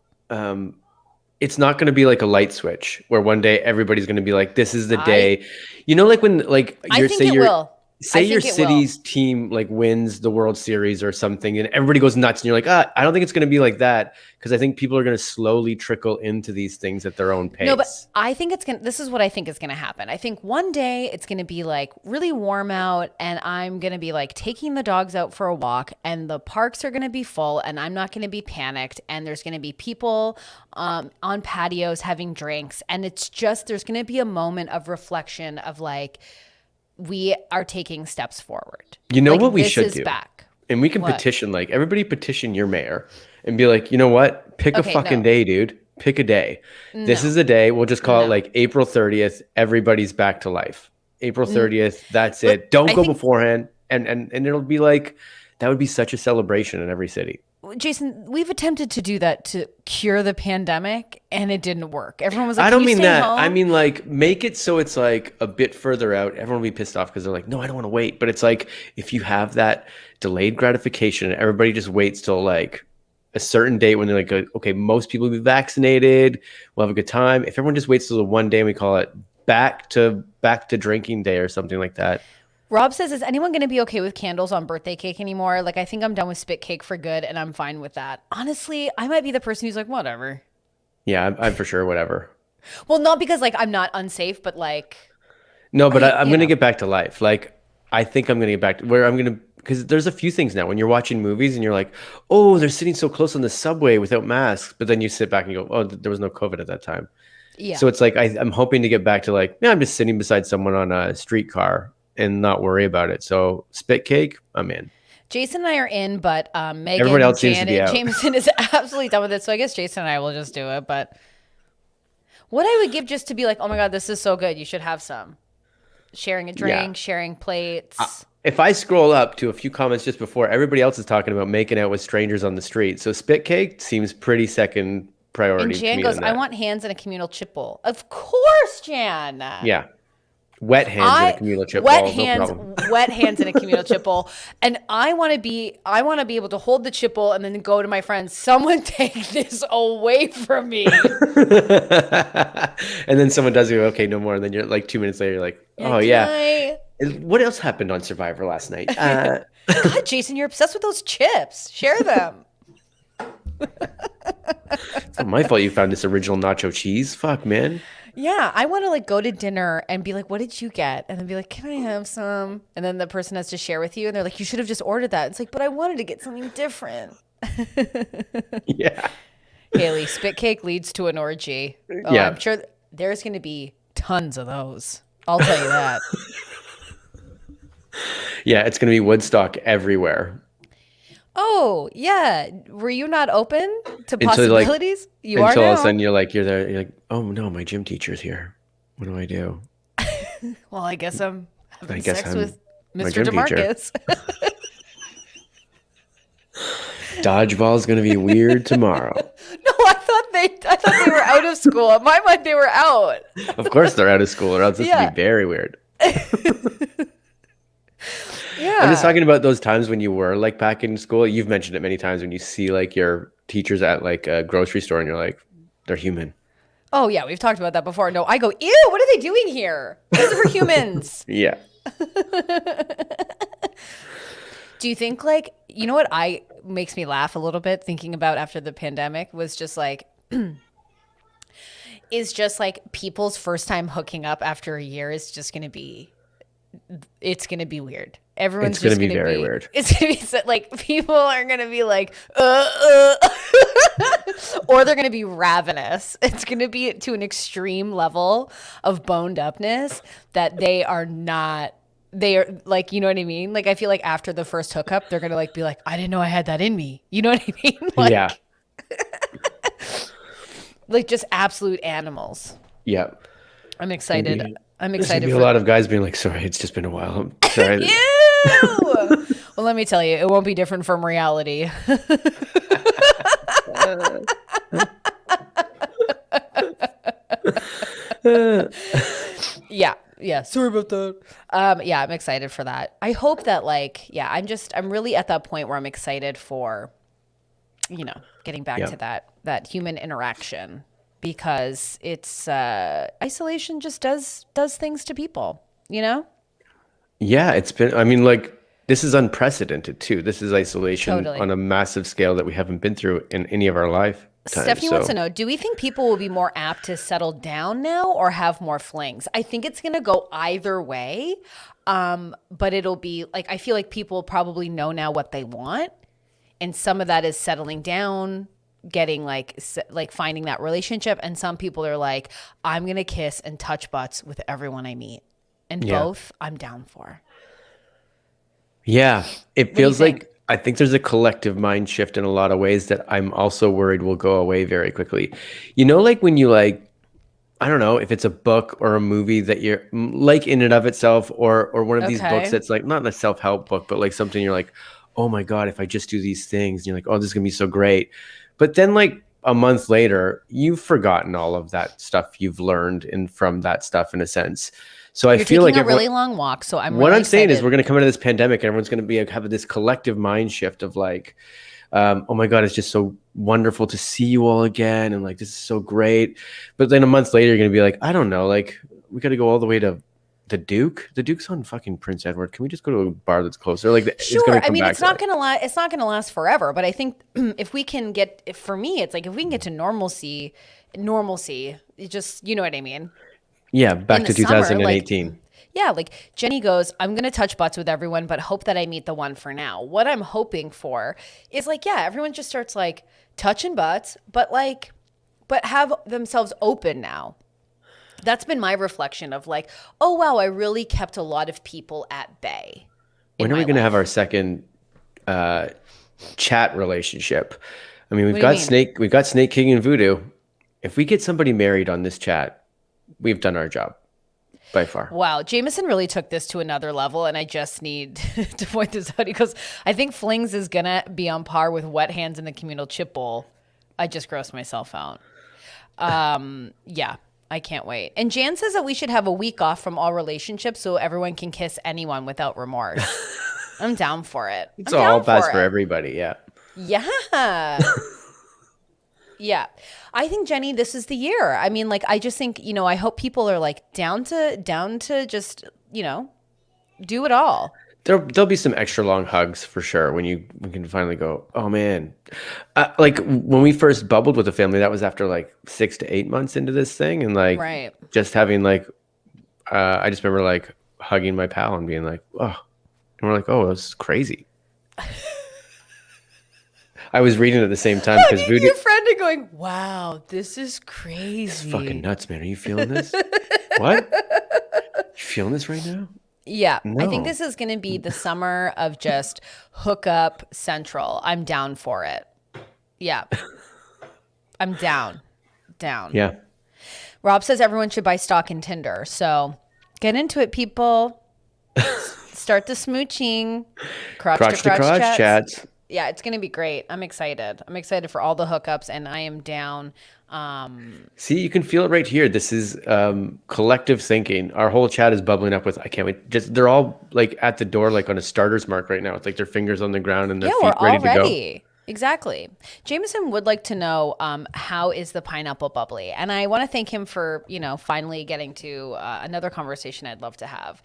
It's not going to be like a light switch where one day everybody's going to be like, this is the day. You know, like when like I think it will. Say your city's team like wins the World Series or something and everybody goes nuts and you're like, I don't think it's going to be like that because I think people are going to slowly trickle into these things at their own pace. No, but I think this is what I think is going to happen. I think one day it's going to be like really warm out and I'm going to be like taking the dogs out for a walk and the parks are going to be full and I'm not going to be panicked and there's going to be people on patios having drinks and it's just, there's going to be a moment of reflection of like, we are taking steps forward. You know like, what we should do? Back. And we can petition, like everybody petition your mayor and be like, you know what? Pick a fucking day, dude. Pick a day. This is a day. We'll just call it like April 30th. Everybody's back to life. April 30th. That's it. Don't go beforehand. And it'll be like, that would be such a celebration in every city. Jason, we've attempted to do that to cure the pandemic and it didn't work. Everyone was like, I don't mean that. Home? I mean like make it so it's like a bit further out. Everyone will be pissed off because they're like, no, I don't want to wait. But it's like if you have that delayed gratification, everybody just waits till like a certain date when they're like, okay, most people will be vaccinated. We'll have a good time. If everyone just waits till the one day and we call it back to drinking day or something like that. Rob says, is anyone going to be okay with candles on birthday cake anymore? Like, I think I'm done with spit cake for good, and I'm fine with that. Honestly, I might be the person who's like, whatever. Yeah, I'm for sure, whatever. Well, not because, like, I'm not unsafe, but, like... No, but I'm going to get back to life. Like, I think I'm going to get back to where I'm going to... Because there's a few things now. When you're watching movies and you're like, oh, they're sitting so close on the subway without masks. But then you sit back and you go, oh, there was no COVID at that time. Yeah. So it's like, I'm hoping to get back to, like, yeah, I'm just sitting beside someone on a streetcar and not worry about it. So spit cake, I'm in. Jason and I are in, but Megan, everyone else Janet, seems to be out. Jameson is absolutely done with it. So I guess Jason and I will just do it. But what I would give just to be like, oh my God, this is so good. You should have some. Sharing a drink, sharing plates. If I scroll up to a few comments just before, everybody else is talking about making out with strangers on the street. So spit cake seems pretty second priority. And Jan goes, I want hands in a communal chip bowl. Of course, Jan. Yeah. Wet hands in a communal chip bowl. Wet hands in a communal chip bowl. And I want to be able to hold the chip bowl and then go to my friends. Someone take this away from me. And then someone does go, okay, no more. And then you're like 2 minutes later, you're like, oh yeah. What else happened on Survivor last night? God, Jason, you're obsessed with those chips. Share them. It's not my fault you found this original nacho cheese. Fuck, man. Yeah, I want to like go to dinner and be like, what did you get? And then be like, can I have some? And then the person has to share with you. And they're like, you should have just ordered that. It's like, but I wanted to get something different. Yeah. Haley, spit cake leads to an orgy. Oh, yeah. I'm sure there's going to be tons of those. I'll tell you that. Yeah, it's going to be Woodstock everywhere. Oh, yeah. Were you not open to possibilities? You are now. Until all of a sudden you're there. You're like, oh no, my gym teacher's here. What do I do? Well, I guess I'm having sex with Mr. DeMarcus. Dodgeball's going to be weird tomorrow. No, I thought they were out of school. In my mind, they were out. Of course they're out of school, or else this would be very weird. Yeah. I'm just talking about those times when you were like back in school. You've mentioned it many times when you see like your teachers at like a grocery store and you're like, they're human. Oh yeah, we've talked about that before. No, I go, ew, what are they doing here? These are for humans. Yeah. Do you think like, you know what makes me laugh a little bit thinking about after the pandemic was just like, is just like people's first time hooking up after a year is just going to be, it's going to be weird. Everyone's It's gonna just be going to very be weird. It's going to be like people are going to be like, or they're going to be ravenous. It's going to be to an extreme level of boned upness that they are not. They are like, you know what I mean? Like, I feel like after the first hookup, they're going to like be like, I didn't know I had that in me. You know what I mean? Like, Yeah. like just absolute animals. Yeah. I'm excited. Maybe. I'm There's gonna excited be for a lot of guys being like, sorry, it's just been a while. I'm sorry. Ew! Well, let me tell you, it won't be different from reality. Yeah. Yeah. Sorry about that. Yeah, I'm excited for that. I hope that like, yeah, I'm really at that point where I'm excited for, getting back Yeah. to that human interaction because it's isolation just does things to people, you know? Yeah, it's been, I mean, like, this is unprecedented too. This is isolation Totally. on a massive scale that we haven't been through in any of our lifetimes. Stephanie wants to know, do we think people will be more apt to settle down now or have more flings? I think it's going to go either way. But it'll be like, I feel like people probably know now what they want. And some of that is settling down, getting like finding that relationship. And some people are like, I'm going to kiss and touch butts with everyone I meet. And Yeah. both I'm down for. Yeah, it do you feels think? like I think there's a collective mind shift in a lot of ways that I'm also worried will go away very quickly. You know, like when you like, I don't know if it's a book or a movie that you're like in and of itself, or one of these Okay. books that's like not a self-help book, but like something you're like, oh my God, if I just do these things, and you're like, oh, this is gonna be so great. But then like a month later, you've forgotten all of that stuff you've learned from that stuff in a sense. So I You're feel taking like a really long walk. So I'm what really I'm saying is excited. we're going to come into this pandemic and everyone's going to be have this collective mind shift of like, oh my God, it's just so wonderful to see you all again. And like, this is so great. But then a month later, you're going to be like, I don't know, like we got to go all the way to the Duke. The Duke's on fucking Prince Edward. Can we just go to a bar that's closer? Like, it's Sure. going to I come mean, back it's to not that. gonna last. It's not gonna last forever. But I think if we can get, for me, it's like if we can get to normalcy, it just, you know what I mean. Yeah, back In to the summer, like, 2018. yeah, like Jenny goes, I'm gonna touch butts with everyone, but hope that I meet the one for now. What I'm hoping for is like, yeah, everyone just starts like touching butts, but have themselves open now. That's been my reflection of like, oh wow, I really kept a lot of people at bay. in When are my we going to have life. our second chat relationship? I mean, What do you mean? We've got Snake King and Voodoo. If we get somebody married on this chat, we've done our job by far. Wow, Jameson really took this to another level, and I just need to point this out. He goes, I think flings is gonna be on par with wet hands in the communal chip bowl. I just grossed myself out. Yeah, I can't wait. And Jan says that we should have a week off from all relationships so everyone can kiss anyone without remorse. I'm down for it. It's I'm all down pass for for it. everybody. Yeah. Yeah. Yeah. I think Jenny, this is the year. I mean, like I just think, I hope people are like down to just, do it all. There'll be some extra long hugs for sure when we can finally go, oh man. Like when we first bubbled with the family, that was after like 6 to 8 months into this thing. And like Right. just having like, I just remember like hugging my pal and being like, oh, and we're like, oh, this is crazy. I was reading at the same time because Voodoo, Your friend are going, wow, this is crazy. it's fucking nuts, man. Are you feeling this? What? You feeling this right now? Yeah. I think No. this is going to be the summer of just hookup central. I'm down for it. Yeah. I'm down. Yeah. Rob says everyone should buy stock in Tinder. So get into it, people. Start the smooching. Crotch to crotch chats. Yeah, it's going to be great. I'm excited. I'm excited for all the hookups, and I am down. See, you can feel it right here. This is collective thinking. Our whole chat is bubbling up with, I can't wait. Just they're all like at the door, like on a starter's mark right now. It's like their fingers on the ground and their Yeah, feet we're all ready to go. ready. Exactly. Jameson would like to know how is the pineapple bubbly? And I want to thank him for, finally getting to another conversation I'd love to have.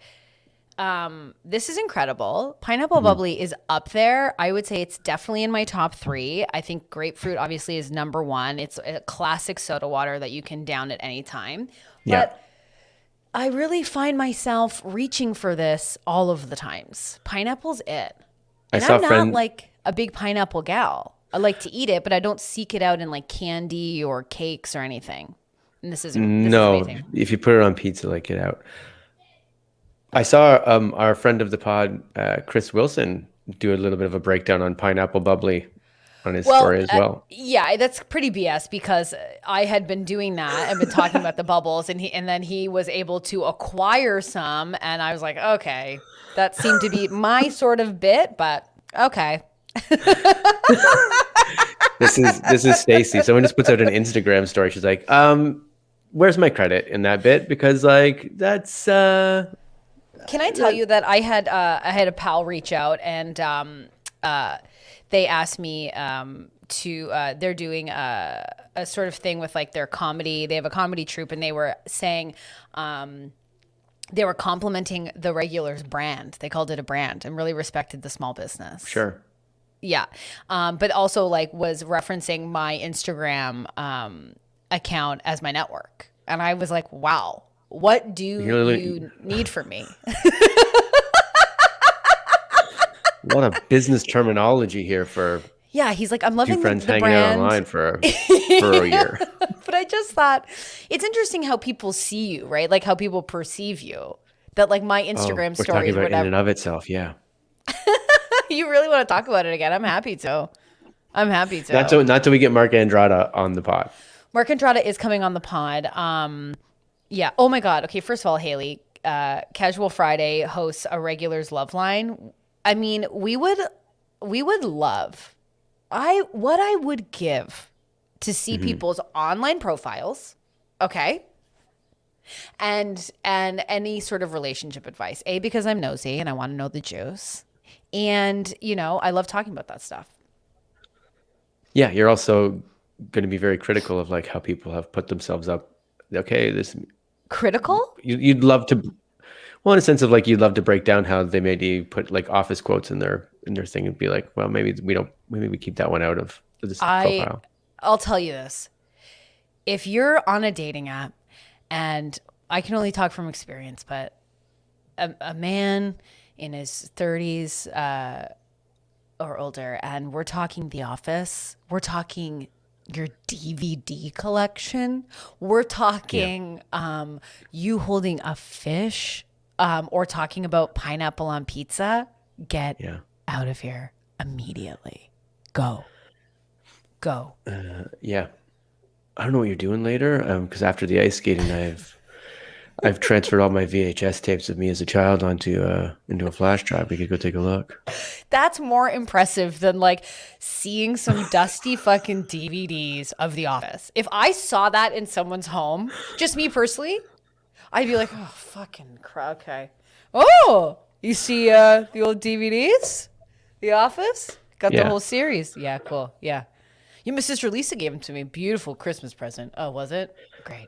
this is incredible. Pineapple bubbly is up there. I would say it's definitely in my top 3. I think grapefruit obviously is number 1. It's a classic soda water that you can down at any time. Yeah. But I really find myself reaching for this all of the times. Pineapple's it. And I'm not like a big pineapple gal. I like to eat it, but I don't seek it out in like candy or cakes or anything. And this is amazing. If you put it on pizza, like get out. I saw our friend of the pod, Chris Wilson, do a little bit of a breakdown on pineapple bubbly on his story as well. Yeah, that's pretty BS because I had been doing that and been talking about the bubbles, and then he was able to acquire some, and I was like, okay, that seemed to be my sort of bit, but okay. This is Stacey. Someone just puts out an Instagram story. She's like, where's my credit in that bit? Because like that's Can I tell you that I had a pal reach out and they asked me to they're doing a sort of thing with like their comedy. They have a comedy troupe, and they were saying they were complimenting the Regulars brand. They called it a brand and really respected the small business. sure. Yeah. But also like was referencing my Instagram account as my network. And I was like, wow, what do you need from me? What a business terminology here for Yeah, he's like, I'm loving two friends the hanging brand. out online for a year. But I just thought it's interesting how people see you, right? Like how people perceive you. That like my Instagram We're stories, talking about whatever. in and of itself, yeah. You really want to talk about it again? I'm happy to. Not till we get Mark Andrada on the pod. Mark Andrada is coming on the pod. Yeah. Oh my God. Okay. First of all, Haley, Casual Friday hosts a Regulars Love Line. I mean, we would love. What I would give to see people's online profiles. Okay. And any sort of relationship advice. A, because I'm nosy and I want to know the juice. And, you know, I love talking about that stuff. Yeah, you're also going to be very critical of like how people have put themselves up. Okay, Critical? you'd love to, well, in a sense of like you'd love to break down how they maybe put like office quotes in their thing and be like, well, maybe we keep that one out of this profile. I'll tell you this. If you're on a dating app, and I can only talk from experience, but a man in his 30s or older, and we're talking The Office, we're talking your DVD collection, we're talking you holding a fish, or talking about pineapple on pizza, get out of here immediately. Go. Yeah. I don't know what you're doing later, because after the ice skating, I've transferred all my VHS tapes of me as a child into a flash drive. We could go take a look. That's more impressive than like seeing some dusty fucking DVDs of The Office. If I saw that in someone's home, just me personally, I'd be like, oh, fucking crap. Okay. Oh, you see the old DVDs? The Office? Got the whole series. Yeah, cool. Yeah. My sister Lisa gave them to me. Beautiful Christmas present. Oh, was it? Great.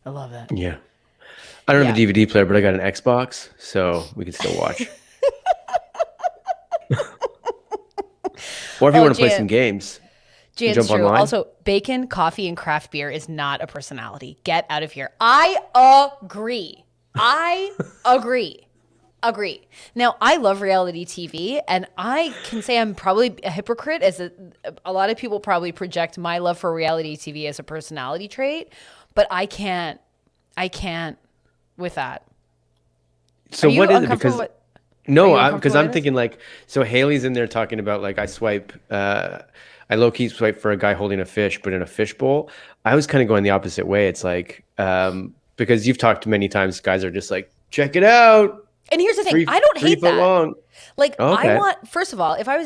I love that. Yeah. I don't have a DVD player, but I got an Xbox, so we can still watch. Or if you want to play some games, Jan's jump true. online. Also, bacon, coffee, and craft beer is not a personality. Get out of here. I agree. Agree. Now, I love reality TV, and I can say I'm probably a hypocrite, as a lot of people probably project my love for reality TV as a personality trait, but I can't with that. So what is it? Because No, because I'm thinking like, so Haley's in there talking about like I low key swipe for a guy holding a fish, but in a fish bowl. I was kind of going the opposite way. It's like, because you've talked many times, guys are just like, check it out. And here's the thing, I don't hate 3 foot that. long. Like, Okay. I want, first of all, if I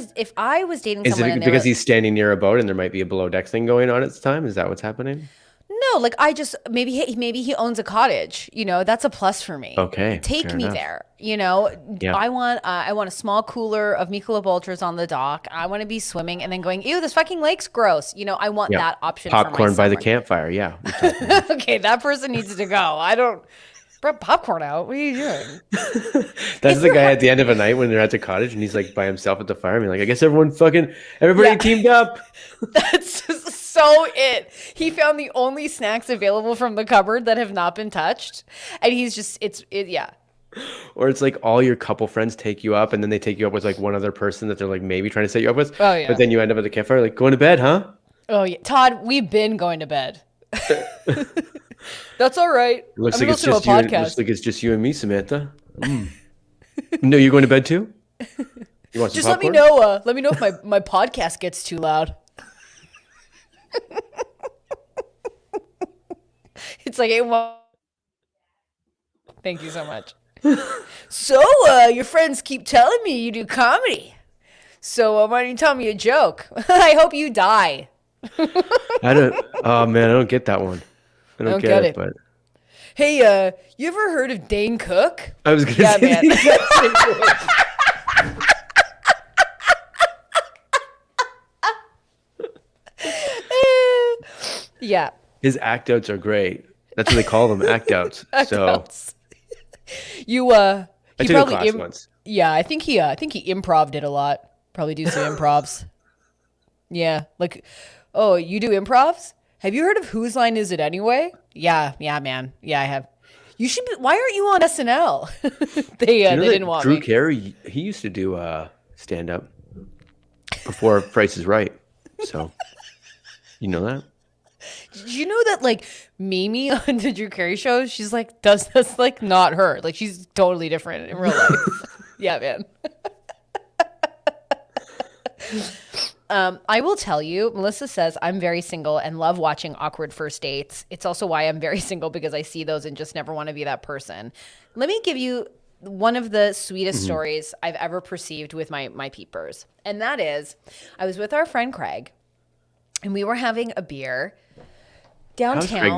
was dating Is someone it and because he's standing near a boat and there might be a below deck thing going on at the time? Is that what's happening? No, like I just maybe he owns a cottage. You know, that's a plus for me. Okay, take fair me enough. there. You know, Yeah. I want a small cooler of Michelob Ultras on the dock. I want to be swimming and then going, ew, this fucking lake's gross. You know, I want that option. Popcorn for my by the summer. campfire. Yeah. Okay, that person needs to go. I don't. brought popcorn out. What are you doing? That's the guy at the end of a night when they're at the cottage and he's like by himself at the fire. And like, I guess everybody Yeah. teamed up. That's just so it. He found the only snacks available from the cupboard that have not been touched. And he's just, yeah. Or it's like all your couple friends take you up and then they take you up with like one other person that they're like maybe trying to set you up with. Oh, yeah. But then you end up at the campfire like going to bed, huh? Oh, yeah. Todd, we've been going to bed. That's all right. Looks I'm like it's gonna just listen you. to a podcast. Looks like it's just you and me, Samantha. No, you're going to bed too? You want some Just let me popcorn? know. Let me know if my podcast gets too loud. It's like, hey, thank you so much. So, your friends keep telling me you do comedy. So, why don't you tell me a joke? I hope you die. Oh man, I don't get that one. I don't get it. But Hey, you ever heard of Dane Cook? I was gonna Yeah, say man. the exact same word. Yeah. His act outs are great. That's what they call them, act outs. So You I he took a probably class once. Yeah, I think he improv'd it a lot. Probably do some improvs. Yeah, like, oh, you do improvs? Have you heard of Whose Line Is It Anyway? Yeah, man. Yeah, I have. You should be. Why aren't you on SNL? They didn't want Drew me. Carey, he used to do stand up before Price is Right. So you know that? Did you know that like Mimi on the Drew Carey show? She's like does this like not her. Like she's totally different in real life. Yeah, man. I will tell you, Melissa says, I'm very single and love watching awkward first dates. It's also why I'm very single because I see those and just never want to be that person. Let me give you one of the sweetest stories I've ever perceived with my peepers. And that is, I was with our friend Craig and we were having a beer downtown. How's Craig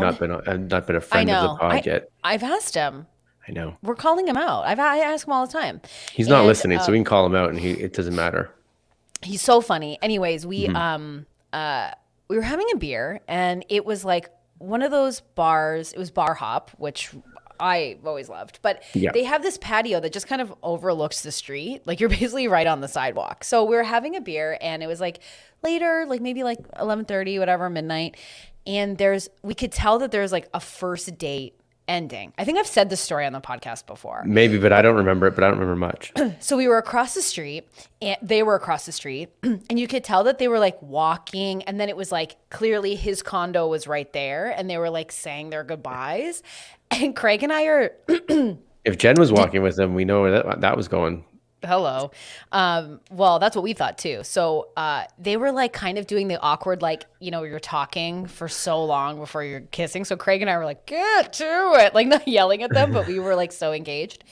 not been a friend of the pod yet? I've asked him. I know. We're calling him out. I ask him all the time. He's not listening, so we can call him out and it doesn't matter. He's so funny. Anyways, we were having a beer and it was like one of those bars. It was Bar Hop, which I always loved. But they have this patio that just kind of overlooks the street. Like you're basically right on the sidewalk. So we were having a beer and it was like later, like maybe like 11:30, whatever, midnight. And we could tell that there's like a first date ending. I think I've said this story on the podcast before. Maybe, but I don't remember it, but I don't remember much. So we were across the street and they were across the street and you could tell that they were like walking and then it was like clearly his condo was right there and they were like saying their goodbyes. And Craig and I are If Jen was walking with them, we know where that was going. hello. Well, that's what we thought too. So they were like kind of doing the awkward, like, you know, you're talking for so long before you're kissing. So Craig and I were like, get to it. Like not yelling at them, but we were like so engaged.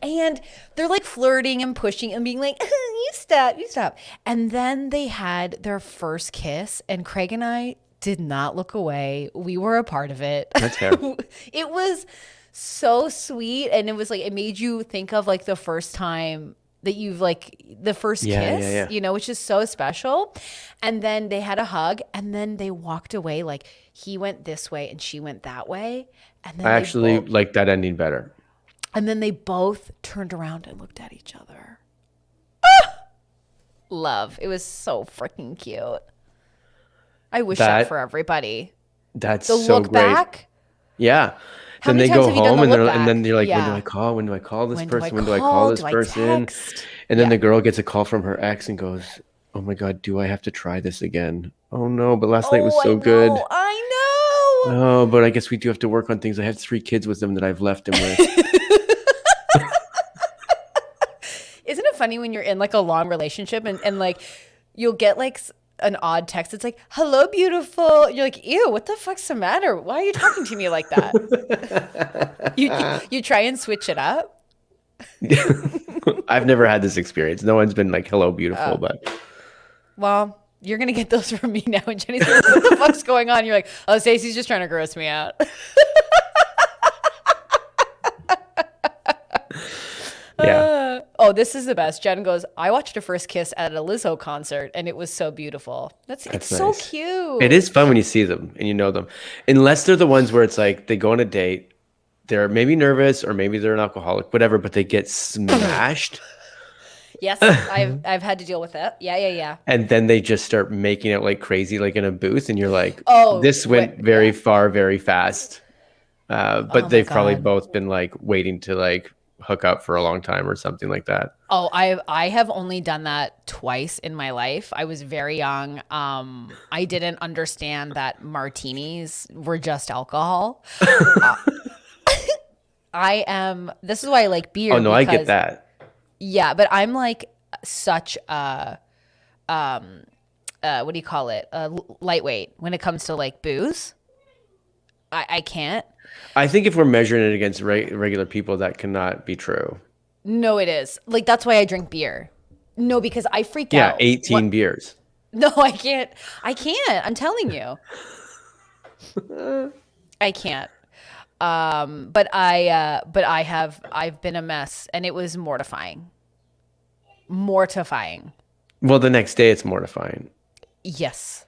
And they're like flirting and pushing and being like, you stop. And then they had their first kiss and Craig and I did not look away. We were a part of it. That's fair. It was so sweet. And it was like, it made you think of like the first time that you've like the first kiss, you know, which is so special. And then they had a hug and then they walked away. Like he went this way and she went that way. And then I actually like that ending better. And then they both turned around and looked at each other. Love. It was so freaking cute. I wish that for everybody. That's the so look great. Back. Yeah. How then many they times go have you done home the look and then back? you're like, Yeah. when do I call this When do I person? When do I call? call this Do I person? text? And then Yeah. the girl gets a call from her ex and goes, oh my God, do I have to try this again? Oh no, but last night was so good. I know. Oh, but I guess we do have to work on things. I have 3 kids with them that I've left him with. Isn't it funny when you're in like a long relationship and like you'll get like an odd text. It's like, hello, beautiful. You're like, ew, what the fuck's the matter? Why are you talking to me like that? You try and switch it up. I've never had this experience. No one's been like, hello, beautiful, but Well, you're going to get those from me now. And Jenny's like, what the fuck's going on? You're like, oh, Stacey's just trying to gross me out. yeah. Oh, this is the best. Jen goes, I watched a first kiss at a Lizzo concert and it was so beautiful. It's so nice. cute. It is fun when you see them and you know them. Unless they're the ones where it's like they go on a date, they're maybe nervous or maybe they're an alcoholic, whatever, but they get smashed. Yes, I've had to deal with it. Yeah. And then they just start making it like crazy, like in a booth. And you're like, Oh, this went very far, very fast. But my they've probably God. both been like waiting to like hook up for a long time or something like that. Oh, I have only done that twice in my life. I was very young. I didn't understand that martinis were just alcohol. This is why I like beer. Oh, no, I get because- that. Yeah, but I'm like such a, what do you call it? Lightweight when it comes to like booze. I can't. I think if we're measuring it against regular people, that cannot be true. No, it is. Like, that's why I drink beer. No, because I freak Yeah, out. 18 beers. No, I can't. I'm telling you. I can't. But I've been a mess, and it was mortifying. Mortifying. Well, the next day it's mortifying. Yes.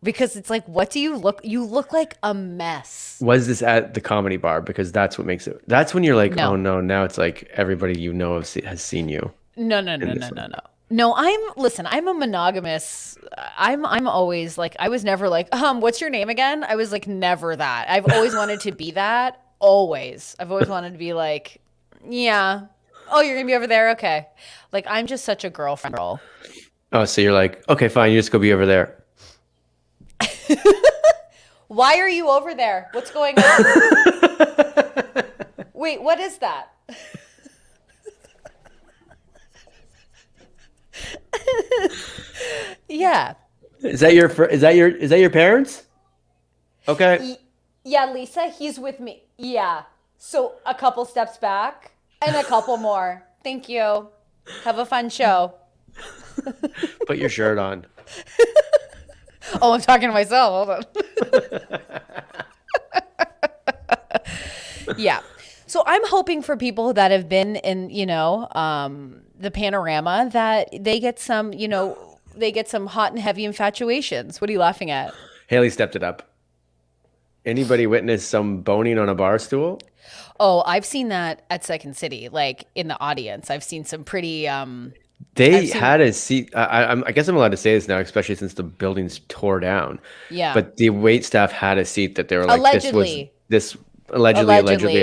Because it's like, what do you look? You look like a mess. Was this at the comedy bar? Because that's what makes it. That's when you're like, No. oh no, now it's like everybody you know has seen you. No. No, I'm a monogamous. I'm always like, I was never like, what's your name again? I was like, never that. I've always wanted to be that. Always. I've always wanted to be like, yeah. Oh, you're going to be over there? Okay. Like, I'm just such a girlfriend girl. Oh, so you're like, okay, fine, you just go be over there. Why are you over there? What's going on? Wait, what is that? Yeah. Is that your parents? Okay. Yeah, Lisa, he's with me. Yeah. So a couple steps back and a couple more. Thank you. Have a fun show. Put your shirt on. Oh, I'm talking to myself. Hold on. Yeah. So I'm hoping for people that have been in, the panorama that they get some, hot and heavy infatuations. What are you laughing at? Haley stepped it up. Anybody witness some boning on a bar stool? Oh, I've seen that at Second City, like in the audience. I've seen some pretty. They had a seat. I guess I'm allowed to say this now, especially since the building's tore down. Yeah. But the wait staff had a seat that they were like, Allegedly.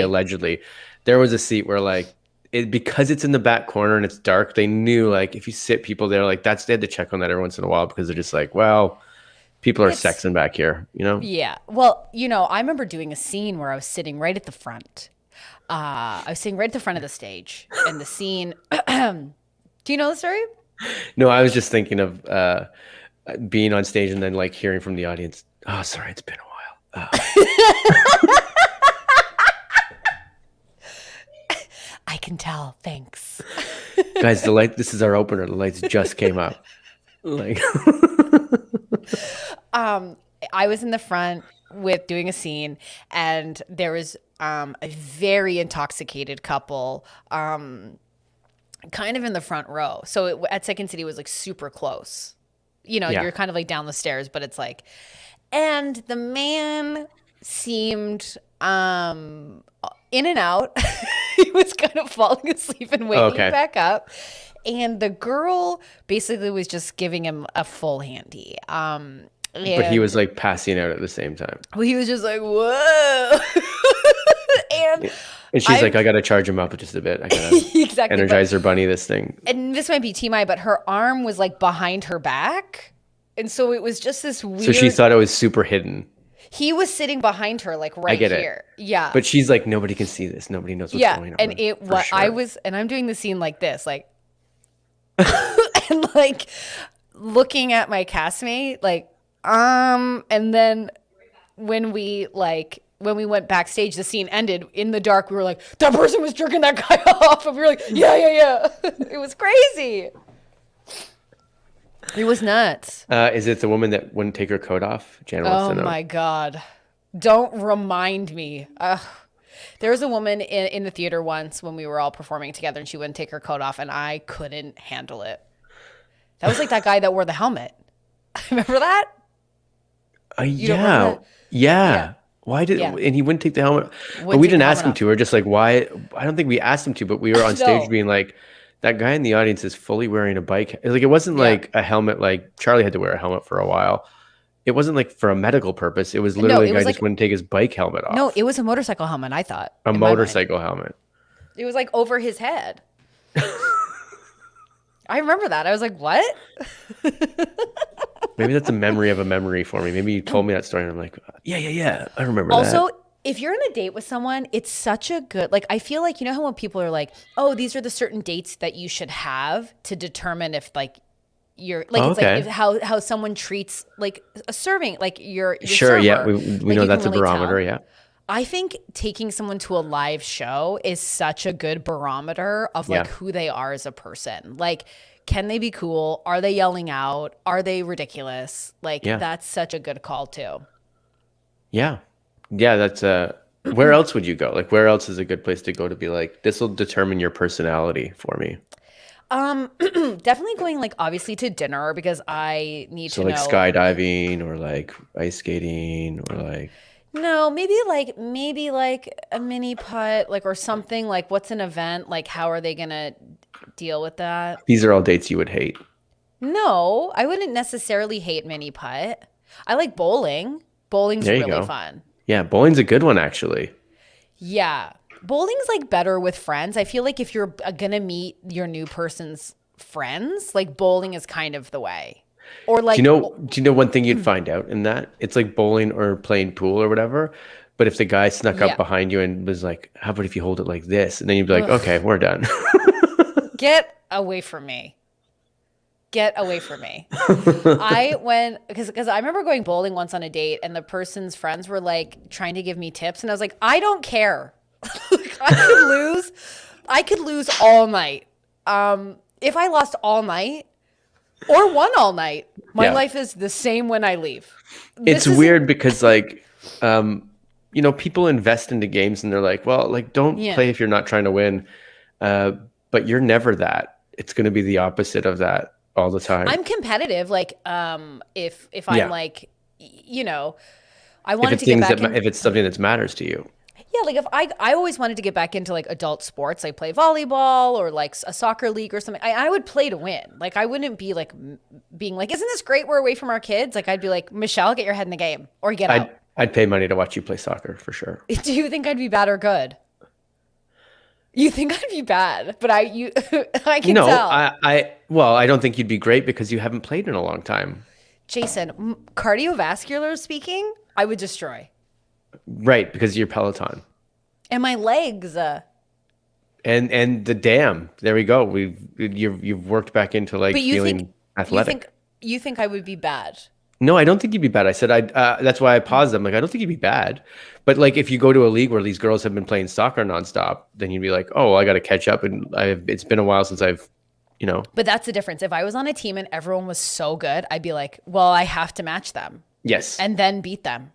allegedly. There was a seat where like, because it's in the back corner and it's dark, they knew like if you sit people there, like they had to check on that every once in a while because they're just like, well, people are sexing back here, Yeah. Well, I remember doing a scene where I was sitting right at the front. I was sitting right at the front of the stage, and the scene. Do you know the story? No, I was just thinking of being on stage and then like hearing from the audience, oh, sorry, it's been a while. I can tell. Thanks. Guys, this is our opener. The lights just came up. Like, I was in the front with doing a scene, and there was a very intoxicated couple kind of in the front row. So at Second City, it was like super close. You're kind of like down the stairs, but it's like, and the man seemed in and out. He was kind of falling asleep and waking back up. And the girl basically was just giving him a full handy. but he was like passing out at the same time. Well, he was just like, whoa. And she's like, I got to charge him up just a bit. I got to exactly, Energizer Bunny this thing. And this might be TMI, but her arm was like behind her back. And so it was just this weird. So she thought it was super hidden. He was sitting behind her, like right here. Yeah. But she's like, nobody can see this. Nobody knows what's going on. And I'm doing the scene like this, like, and like looking at my castmate, like, and then when we went backstage, the scene ended in the dark. We were like, that person was jerking that guy off. And we were like, yeah. It was crazy. It was nuts. Is it the woman that wouldn't take her coat off? Jan wants to know. Oh my God. Don't remind me. There was a woman in the theater once when we were all performing together, and she wouldn't take her coat off, and I couldn't handle it. That was like that guy that wore the helmet. Remember that? Yeah. Why did Yeah. and he wouldn't take the helmet? But Wouldn't we take the didn't ask helmet him off. to. We're just like, why? I don't think we asked him to, but we were on stage No. being like, that guy in the audience is fully wearing a bike. Like it wasn't Yeah. like a helmet. Like Charlie had to wear a helmet for a while. It wasn't like for a medical purpose. It was No, literally it a was guy just like wouldn't take his bike helmet no, off. it was a motorcycle helmet, I thought. A in my mind. motorcycle helmet. It was like over his head. I remember that. I was like, what? Maybe that's a memory of a memory for me. Maybe you told me that story and I'm like, yeah. I remember Also, that. if you're on a date with someone, it's such a good, like, I feel like, you know how when people are like, oh, these are the certain dates that you should have to determine if, like, you're, like, Oh, it's okay. like if, how someone treats, like, a serving, like, your Sure, yeah. server. We Like, know you that's a can really barometer, tell. yeah. I think taking someone to a live show is such a good barometer of like Yeah. who they are as a person. Like, can they be cool? Are they yelling out? Are they ridiculous? Like, Yeah. that's such a good call too. Yeah. Yeah, that's where else would you go? Like where else is a good place to go to be like, this will determine your personality for me. Definitely going like obviously to dinner because I need So to like know. skydiving or like ice skating or like No, maybe like a mini putt, like or something like what's an event? Like how are they gonna deal with that? these are all dates you would hate. No, I wouldn't necessarily hate mini putt. I like bowling. Bowling's There you really go. fun. Yeah, bowling's a good one actually. Yeah. Bowling's like better with friends. I feel like if you're gonna meet your new person's friends, like bowling is kind of the way. Or like, Do you know one thing you'd find out in that? It's like bowling or playing pool or whatever. But if the guy snuck Yeah. up behind you and was like, how about if you hold it like this? And then you'd be like, okay, we're done. get away from me. Get away from me. I went because I remember going bowling once on a date and the person's friends were like trying to give me tips and I was like, I don't care. Like, I could lose all night. If I lost all night or won all night, my Yeah. life is the same when I leave. It's This is- weird because like people invest into games and they're like, well, like don't Yeah. play if you're not trying to win. But you're never that. It's going to be the opposite of that all the time. I'm competitive. Like, if I'm Yeah. like, I if wanted it's to get things back that in. if it's something that matters to you. Yeah, like if I always wanted to get back into like adult sports, like play volleyball or like a soccer league or something. I would play to win. Like I wouldn't be like being like, isn't this great? We're away from our kids. Like I'd be like, Michelle, get your head in the game or get out. I'd pay money to watch you play soccer for sure. Do you think I'd be bad or good? You think I'd be bad, but I can No, tell. I don't think you'd be great because you haven't played in a long time. Jason, cardiovascular speaking, I would destroy. Right, because you're Peloton. And my legs. And the dam. There we go. You've worked back into like But you feeling think athletic. you think I would be bad? No, I don't think you'd be bad. I said that's why I paused. I'm like, I don't think you'd be bad. But like if you go to a league where these girls have been playing soccer nonstop, then you'd be like, oh, well, I got to catch up, and it's been a while since I've. But that's the difference. If I was on a team and everyone was so good, I'd be like, well, I have to match them Yes. and then beat them.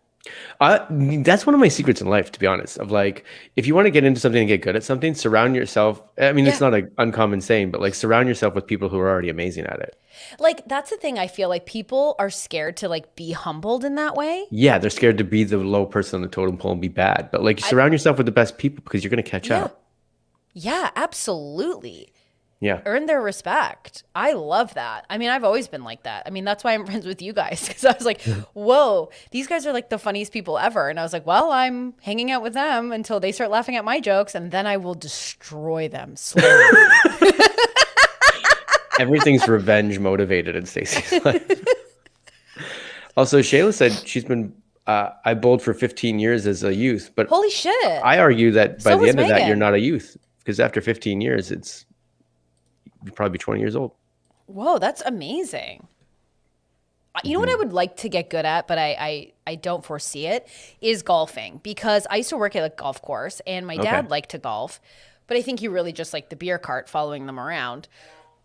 That's one of my secrets in life, to be honest. Of like, if you want to get into something and get good at something, surround yourself. I mean, it's Yeah. not an uncommon saying, but like surround yourself with people who are already amazing at it. Like, that's the thing. I feel like people are scared to like be humbled in that way. Yeah, they're scared to be the low person on the totem pole and be bad. But like, surround yourself with the best people because you're going to catch up. Yeah, absolutely. Yeah. Earn their respect. I love that. I mean, I've always been like that. I mean, that's why I'm friends with you guys because I was like, whoa, these guys are like the funniest people ever. And I was like, well, I'm hanging out with them until they start laughing at my jokes and then I will destroy them slowly. Everything's revenge motivated in Stacey's life. Also, Shayla said she's been, I bowled for 15 years as a youth, but Holy shit. I argue that by So the was end of that, Megan. you're not a youth because after 15 years, you'd probably be 20 years old. Whoa, that's amazing. You know what I would like to get good at, but I don't foresee it, is golfing. Because I used to work at a golf course, and my dad liked to golf. But I think he really just liked the beer cart, following them around.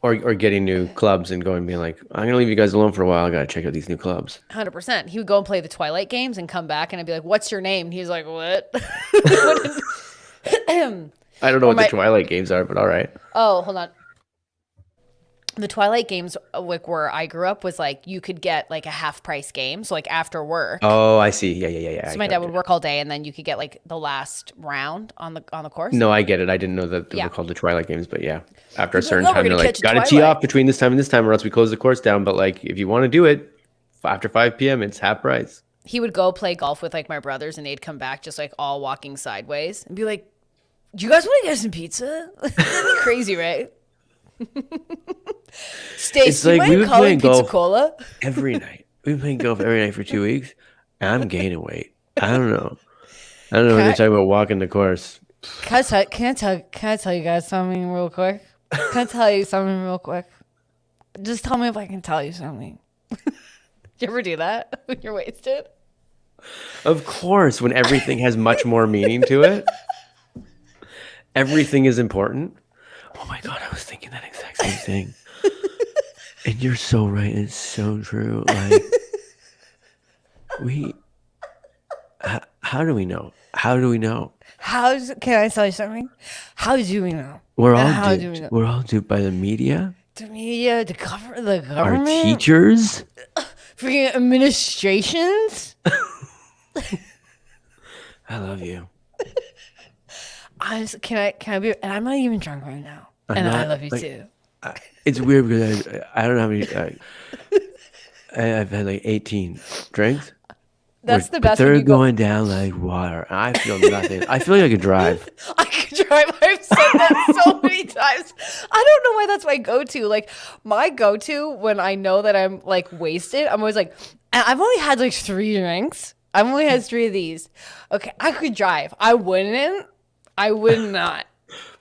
Or getting new clubs and going and being like, I'm going to leave you guys alone for a while. I got to check out these new clubs. 100%. He would go and play the Twilight games and come back, and I'd be like, what's your name? And he's like, what? I don't know what the Twilight games are, but all right. Oh, hold on. the Twilight games, like where I grew up, was like you could get like a half price game. So like after work. Oh, I see. Yeah. So my dad would work all day, and then you could get like the last round on the course. No, I get it. I didn't know that they Yeah. were called the Twilight games, but yeah, after a He's like, certain "Oh, we're time, they're gonna like, catch a got to tee Twilight." off between this time and this time, or else we close the course down. But like, if you want to do it after 5 p.m., it's half price. He would go play golf with like my brothers, and they'd come back just like all walking sideways and be like, "Do you guys want to get some pizza?" Crazy, right? Stacey, like you we mind were playing calling Pizza golf Cola? every night. We've been playing golf every night for 2 weeks, and I'm gaining weight. I don't know when they're talking about walking the course. Can I tell you guys something real quick? Can I tell you something real quick? Just tell me if I can tell you something. You ever do that when you're wasted? Of course, when everything has much more meaning to it, everything is important. Oh my God, I was thinking that exact same thing. And you're so right. It's so true. Like, how do we know? How do we know? Can I tell you something? How do we know? We're How all do we duped. know? We're all duped by the media, The media, the our government, teachers. freaking administrations. I love you. Can I be? And I'm not even drunk right now. And I love you too. It's weird because I don't know how many. I've had like 18 drinks. That's the But best. When they're you go, going down like water. And I feel nothing. I feel like I could drive. I could drive. I've said that so many times. I don't know why that's my go-to. Like my go-to when I know that I'm like wasted, I'm always like, I've only had like 3 drinks. I've only had 3 of these. Okay, I could drive. I wouldn't. I would not.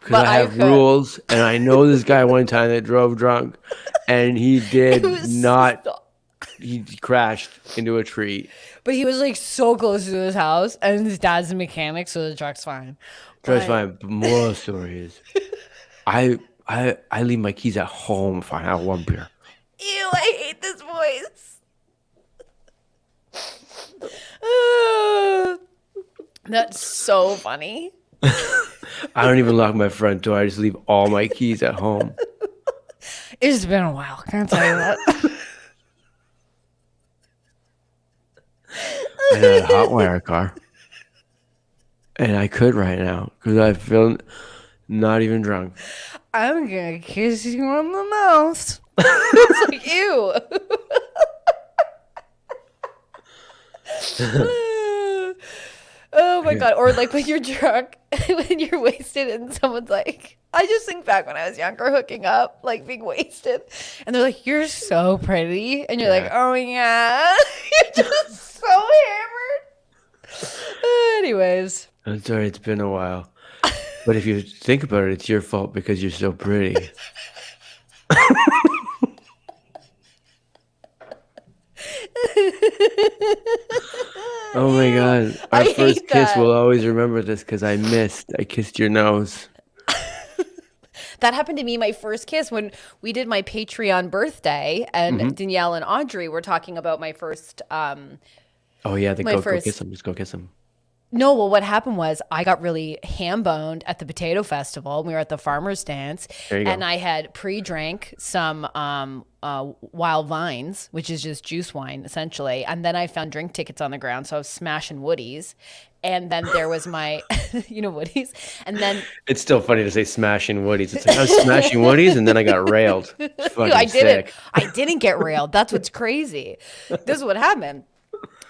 Because I have rules, and I know this guy one time that drove drunk, and he did not. He crashed into a tree. But he was like so close to his house, and his dad's a mechanic, so the truck's fine. Truck's fine. But moral of the story is, I leave my keys at home if I have one beer. Ew, I hate this voice. That's so funny. I don't even lock my front door. I just leave all my keys at home. It's been a while. Can I tell you that? I had a hot wire car. And I could right now because I feel not even drunk. I'm gonna kiss you on the mouth. It's like ew. Oh my God. Or like when you're drunk, when you're wasted and someone's like, I just think back when I was younger, hooking up, like being wasted. And they're like, "You're so pretty." And you're like, "Oh yeah." You're just so hammered. Anyways. I'm sorry, it's been a while. But if you think about it, it's your fault because you're so pretty. Oh my God. Our first kiss will always remember this because I kissed your nose. That happened to me my first kiss when we did my Patreon birthday, and Danielle and Audrey were talking about my first Oh yeah, go kiss him. Just go kiss him. No, well, what happened was I got really ham-boned at the potato festival. We were at the farmer's dance, and I had pre-drank some wild vines, which is just juice wine, essentially. And then I found drink tickets on the ground, so I was smashing woodies. And then there was my, woodies. And then it's still funny to say smashing woodies. It's like I was smashing woodies, and then I got railed. I didn't get railed. That's what's crazy. This is what happened.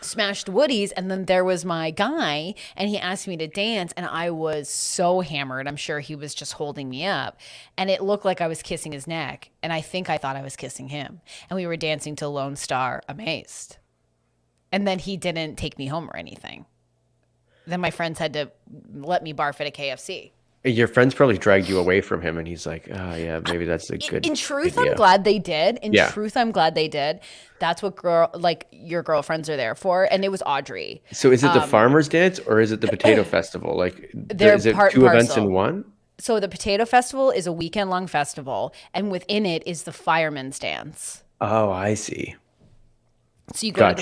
Smashed woodies, and then there was my guy, and he asked me to dance, and I was so hammered. I'm sure he was just holding me up, and it looked like I was kissing his neck, and I think I thought I was kissing him, and we were dancing to Lone Star Amazed, and then he didn't take me home or anything. Then my friends had to let me barf at a KFC. Your friends probably dragged you away from him, and he's like, "Oh yeah, maybe that's a good." In truth, idea. I'm glad they did. I'm glad they did. That's what your girlfriends are there for. And it was Audrey. So is it the farmer's dance or is it the potato festival? Like, is it two events in one? So the potato festival is a weekend-long festival, and within it is the fireman's dance. Oh, I see. So you go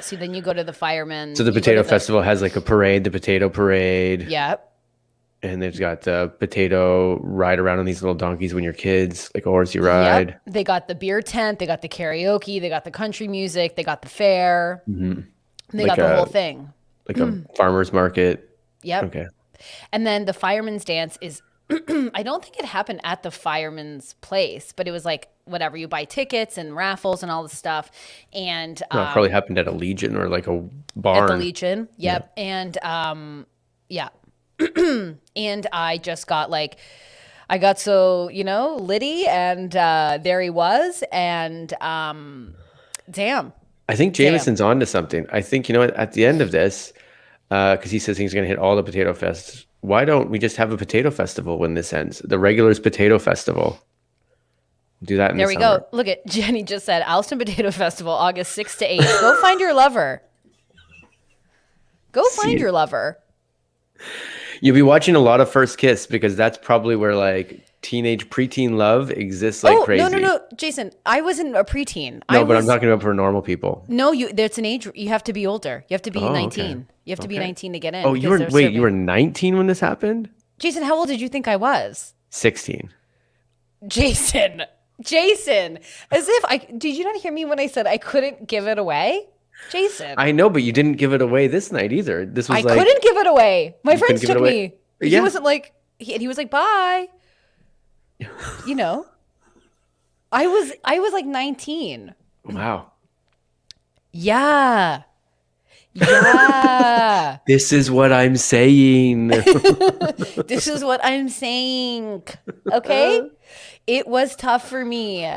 So then you go to the fireman. So the potato festival has like a parade, the potato parade. Yep. And they've got the potato ride around on these little donkeys when you're kids, like a horsey ride. Yep. They got the beer tent. They got the karaoke. They got the country music. They got the fair. They Like got the a whole thing. like a farmer's market. Yep. Okay. And then the fireman's dance is, I don't think it happened at the fireman's place, but it was like whatever. You buy tickets and raffles and all this stuff. And No, it probably happened at a Legion or like a at barn. the Legion. Yep. And yeah. And I just got like, I got so, litty, and there he was. And damn. I think Jameson's on to something. I think, at the end of this, because he says he's going to hit all the potato fests, why don't we just have a potato festival when this ends? The Regulars Potato Festival. Do that in There the we summer. go. Look at Jenny just said, Alston Potato Festival, August 6th to 8th. Go find your lover. Go find your lover. You'll be watching a lot of First Kiss because that's probably where like preteen love exists like crazy. No, Jason, I wasn't a preteen. No, but I'm talking about for normal people. No, there's an age. You have to be older. You have to be 19. Okay. You have to be 19 to get in. Oh, because you were 19 when this happened? Jason, how old did you think I was? 16. Jason, as if did you not hear me when I said I couldn't give it away? Jason. I know, but you didn't give it away this night either. This was I couldn't give it away. My friends give it took away? me. He Yeah. wasn't like, he was like, bye. I was like 19. Wow. Yeah. This is what I'm saying. This is what I'm saying. Okay. It was tough for me,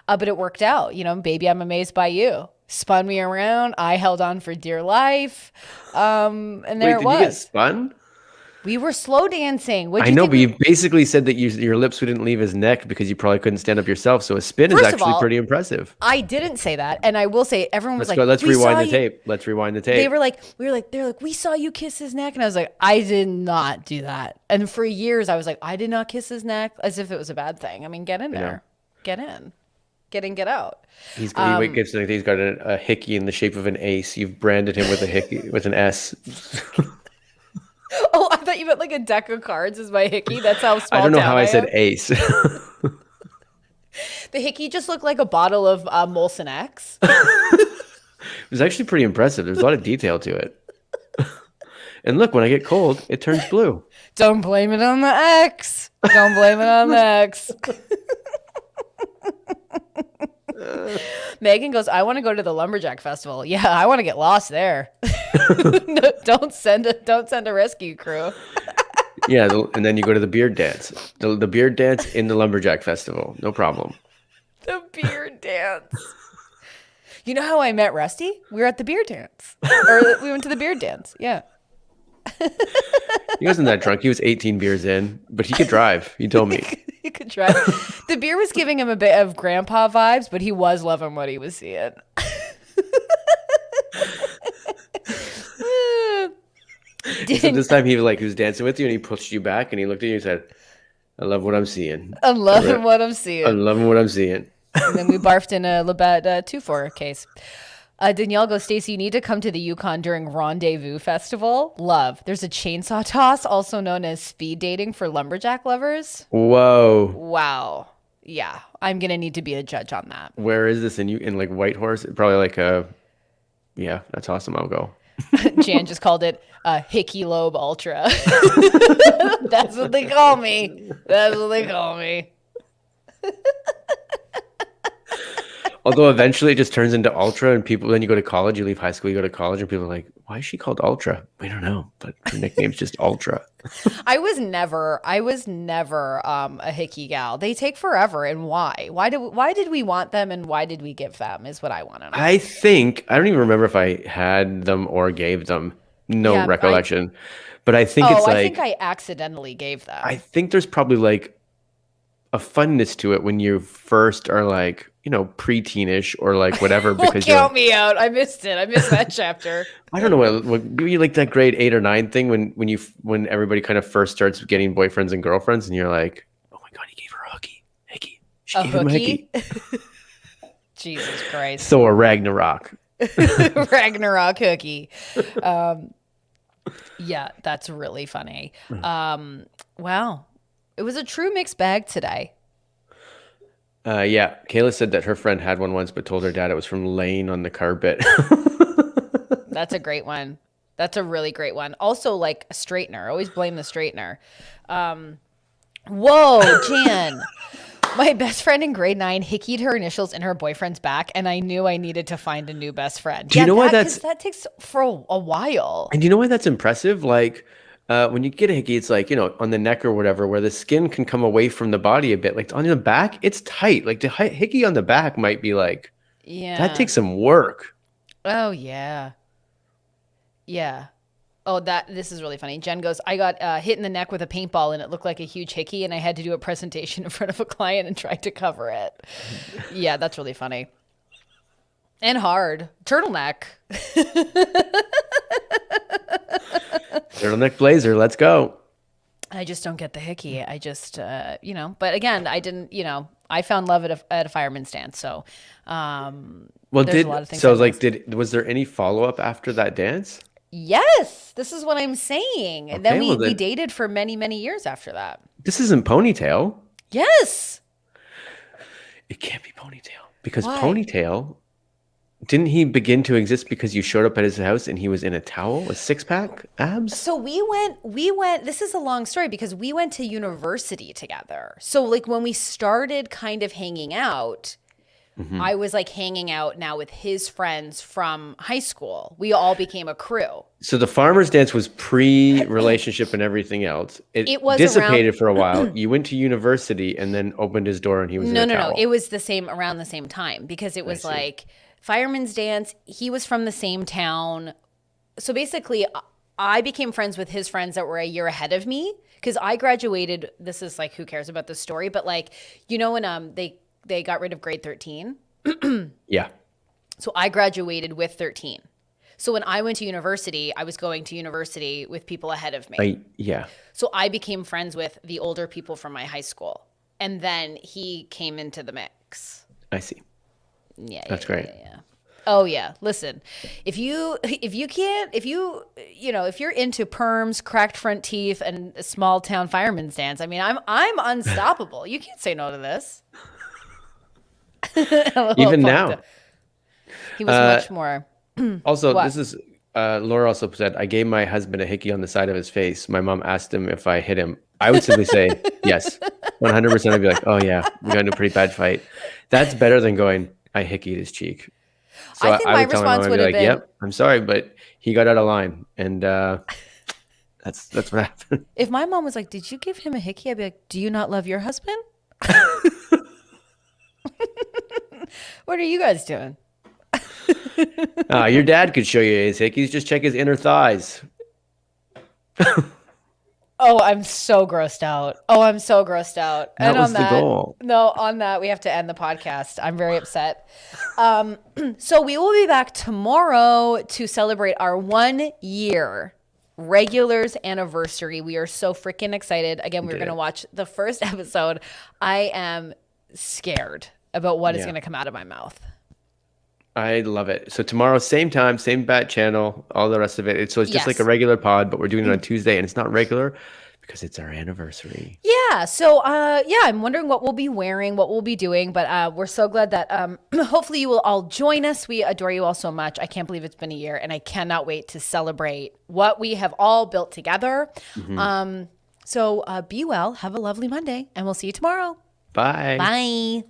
but it worked out. Baby, I'm amazed by you. Spun me around. I held on for dear life. And there Wait, it was. did you get spun? We were slow dancing. I know, but you basically said that your lips wouldn't leave his neck because you probably couldn't stand up yourself. So a spin is First of actually all, pretty impressive. I didn't say that. And I will say, everyone was Let's "We saw rewind the you." tape. Let's rewind the tape. They're like, we saw you kiss his neck. And I was like, I did not do that. And for years, I was like, I did not kiss his neck, as if it was a bad thing. I mean, get in there. Get in. Get in, get out. He's got a hickey in the shape of an ace. You've branded him with a hickey with an S. Oh, I thought you meant like a deck of cards is my hickey. That's how small I don't know town how I said am. ace. The hickey just looked like a bottle of Molson X. It was actually pretty impressive. There's a lot of detail to it. And look, when I get cold, it turns blue. Don't blame it on the X. Don't blame it on the X. Megan goes, I want to go to the Lumberjack Festival. Yeah, I want to get lost there. No, don't send a rescue crew. Yeah, and then you go to the beard dance. The beard dance in the Lumberjack Festival. No problem. The beard dance. You know how I met Rusty? We were at the beard dance. Or we went to the beard dance. Yeah. He wasn't that drunk. He was 18 beers in, but he could drive. He told me. He could try. The beer was giving him a bit of grandpa vibes, but he was loving what he was seeing. So this time he was dancing with you and he pushed you back and he looked at you and said, I love what I'm seeing. I'm loving what I'm seeing. I'm loving what I'm seeing. And then we barfed in a Labatt 2-4 case. Danielle goes, Stacey, you need to come to the Yukon during Rendezvous Festival. Love. There's a chainsaw toss, also known as speed dating for lumberjack lovers. Whoa. Wow. Yeah. I'm going to need to be a judge on that. Where is this? In like Whitehorse? Probably like yeah, that's awesome. I'll go. Jan just called it Hickey Lobe Ultra. That's what they call me. That's what they call me. Although eventually it just turns into Ultra and then you go to college, you leave high school, you go to college and people are like, why is she called Ultra? We don't know, but her nickname's just Ultra. I was never a hickey gal. They take forever, and why? Why did we want them, and why did we give them is what I want to know. I don't even remember if I had them or gave them. No Yeah, recollection. But I think it's like, I think I accidentally gave them. I think there's probably like a funness to it when you first are like, preteenish or like whatever. Because count me out. I missed it. I missed that chapter. I don't know what you like that grade 8 or 9 thing when everybody kind of first starts getting boyfriends and girlfriends and you're like, oh my God, he gave her a hickey. She gave him a hickey. Jesus Christ. So a Ragnarok. Ragnarok hookie. Yeah, that's really funny. Wow. It was a true mixed bag today. Yeah, Kayla said that her friend had one once, but told her dad it was from laying on the carpet. That's a great one. That's a really great one. Also, like a straightener. Always blame the straightener. Whoa, Jan. My best friend in grade 9 hickeyed her initials in her boyfriend's back, and I knew I needed to find a new best friend. Do you know why that's? that takes for a while. And you know why that's impressive? Like when you get a hickey, it's like, on the neck or whatever, where the skin can come away from the body a bit. Like on the back, it's tight. Like the hickey on the back might be like, Yeah. that takes some work. Oh yeah. Yeah. Oh, this is really funny. Jen goes, I got hit in the neck with a paintball and it looked like a huge hickey and I had to do a presentation in front of a client and tried to cover it. Yeah, that's really funny. And hard. Turtleneck. Turtleneck blazer, let's go. I just don't get the hickey. I just, but again, I didn't, I found love at a fireman's dance. So, Well, there's a lot of things I missed. was there any follow-up after that dance? Yes, this is what I'm saying. And then Okay, well we then- dated for many, many years after that. This isn't ponytail. Yes. It can't be ponytail because Why? ponytail, didn't he begin to exist because you showed up at his house and he was in a towel, a six-pack abs? So we went, this is a long story because we went to university together. So like when we started kind of hanging out, I was like hanging out now with his friends from high school. We all became a crew. So the farmer's dance was pre-relationship and everything else. It was dissipated for a while. You went to university and then opened his door and he was in a towel. No. It was around the same time because it was see. like fireman's dance. He was from the same town. So basically, I became friends with his friends that were a year ahead of me because I graduated. This is like, who cares about this story? But like, when they got rid of grade 13. Yeah. So I graduated with 13. So when I went to university, I was going to university with people ahead of me. Yeah. So I became friends with the older people from my high school. And then he came into the mix. I see. Yeah. That's great. Yeah. Oh yeah. Listen, if you're into perms, cracked front teeth, and a small town fireman's dance, I mean, I'm unstoppable. You can't say no to this. Even now. He was much more. Also, What? this is Laura also said, I gave my husband a hickey on the side of his face. My mom asked him if I hit him. I would simply say yes. 100%. I'd be like, oh yeah, we got into a pretty bad fight. That's better than going, I hickeyed his cheek. So I think my would tell response mom, I'd would be have like, been, yep, I'm sorry, but he got out of line. And that's what happened. if my mom was like, did you give him a hickey? I'd be like, do you not love your husband? What are you guys doing? Your dad could show you his hickeys. Just check his inner thighs. Oh, I'm so grossed out. That And was on the that, goal. no, on that, we have to end the podcast. I'm very upset. So we will be back tomorrow to celebrate our 1 year regulars anniversary. We are so freaking excited. Again, we're going to watch the first episode. I am scared about what is going to come out of my mouth. I love it. So tomorrow, same time, same bat channel, all the rest of it. So it's just like a Yes. regular pod, but we're doing it on Tuesday, and it's not regular because it's our anniversary. Yeah. So, I'm wondering what we'll be wearing, what we'll be doing, but we're so glad that hopefully you will all join us. We adore you all so much. I can't believe it's been a year, and I cannot wait to celebrate what we have all built together. So be well, have a lovely Monday, and we'll see you tomorrow. Bye. Bye.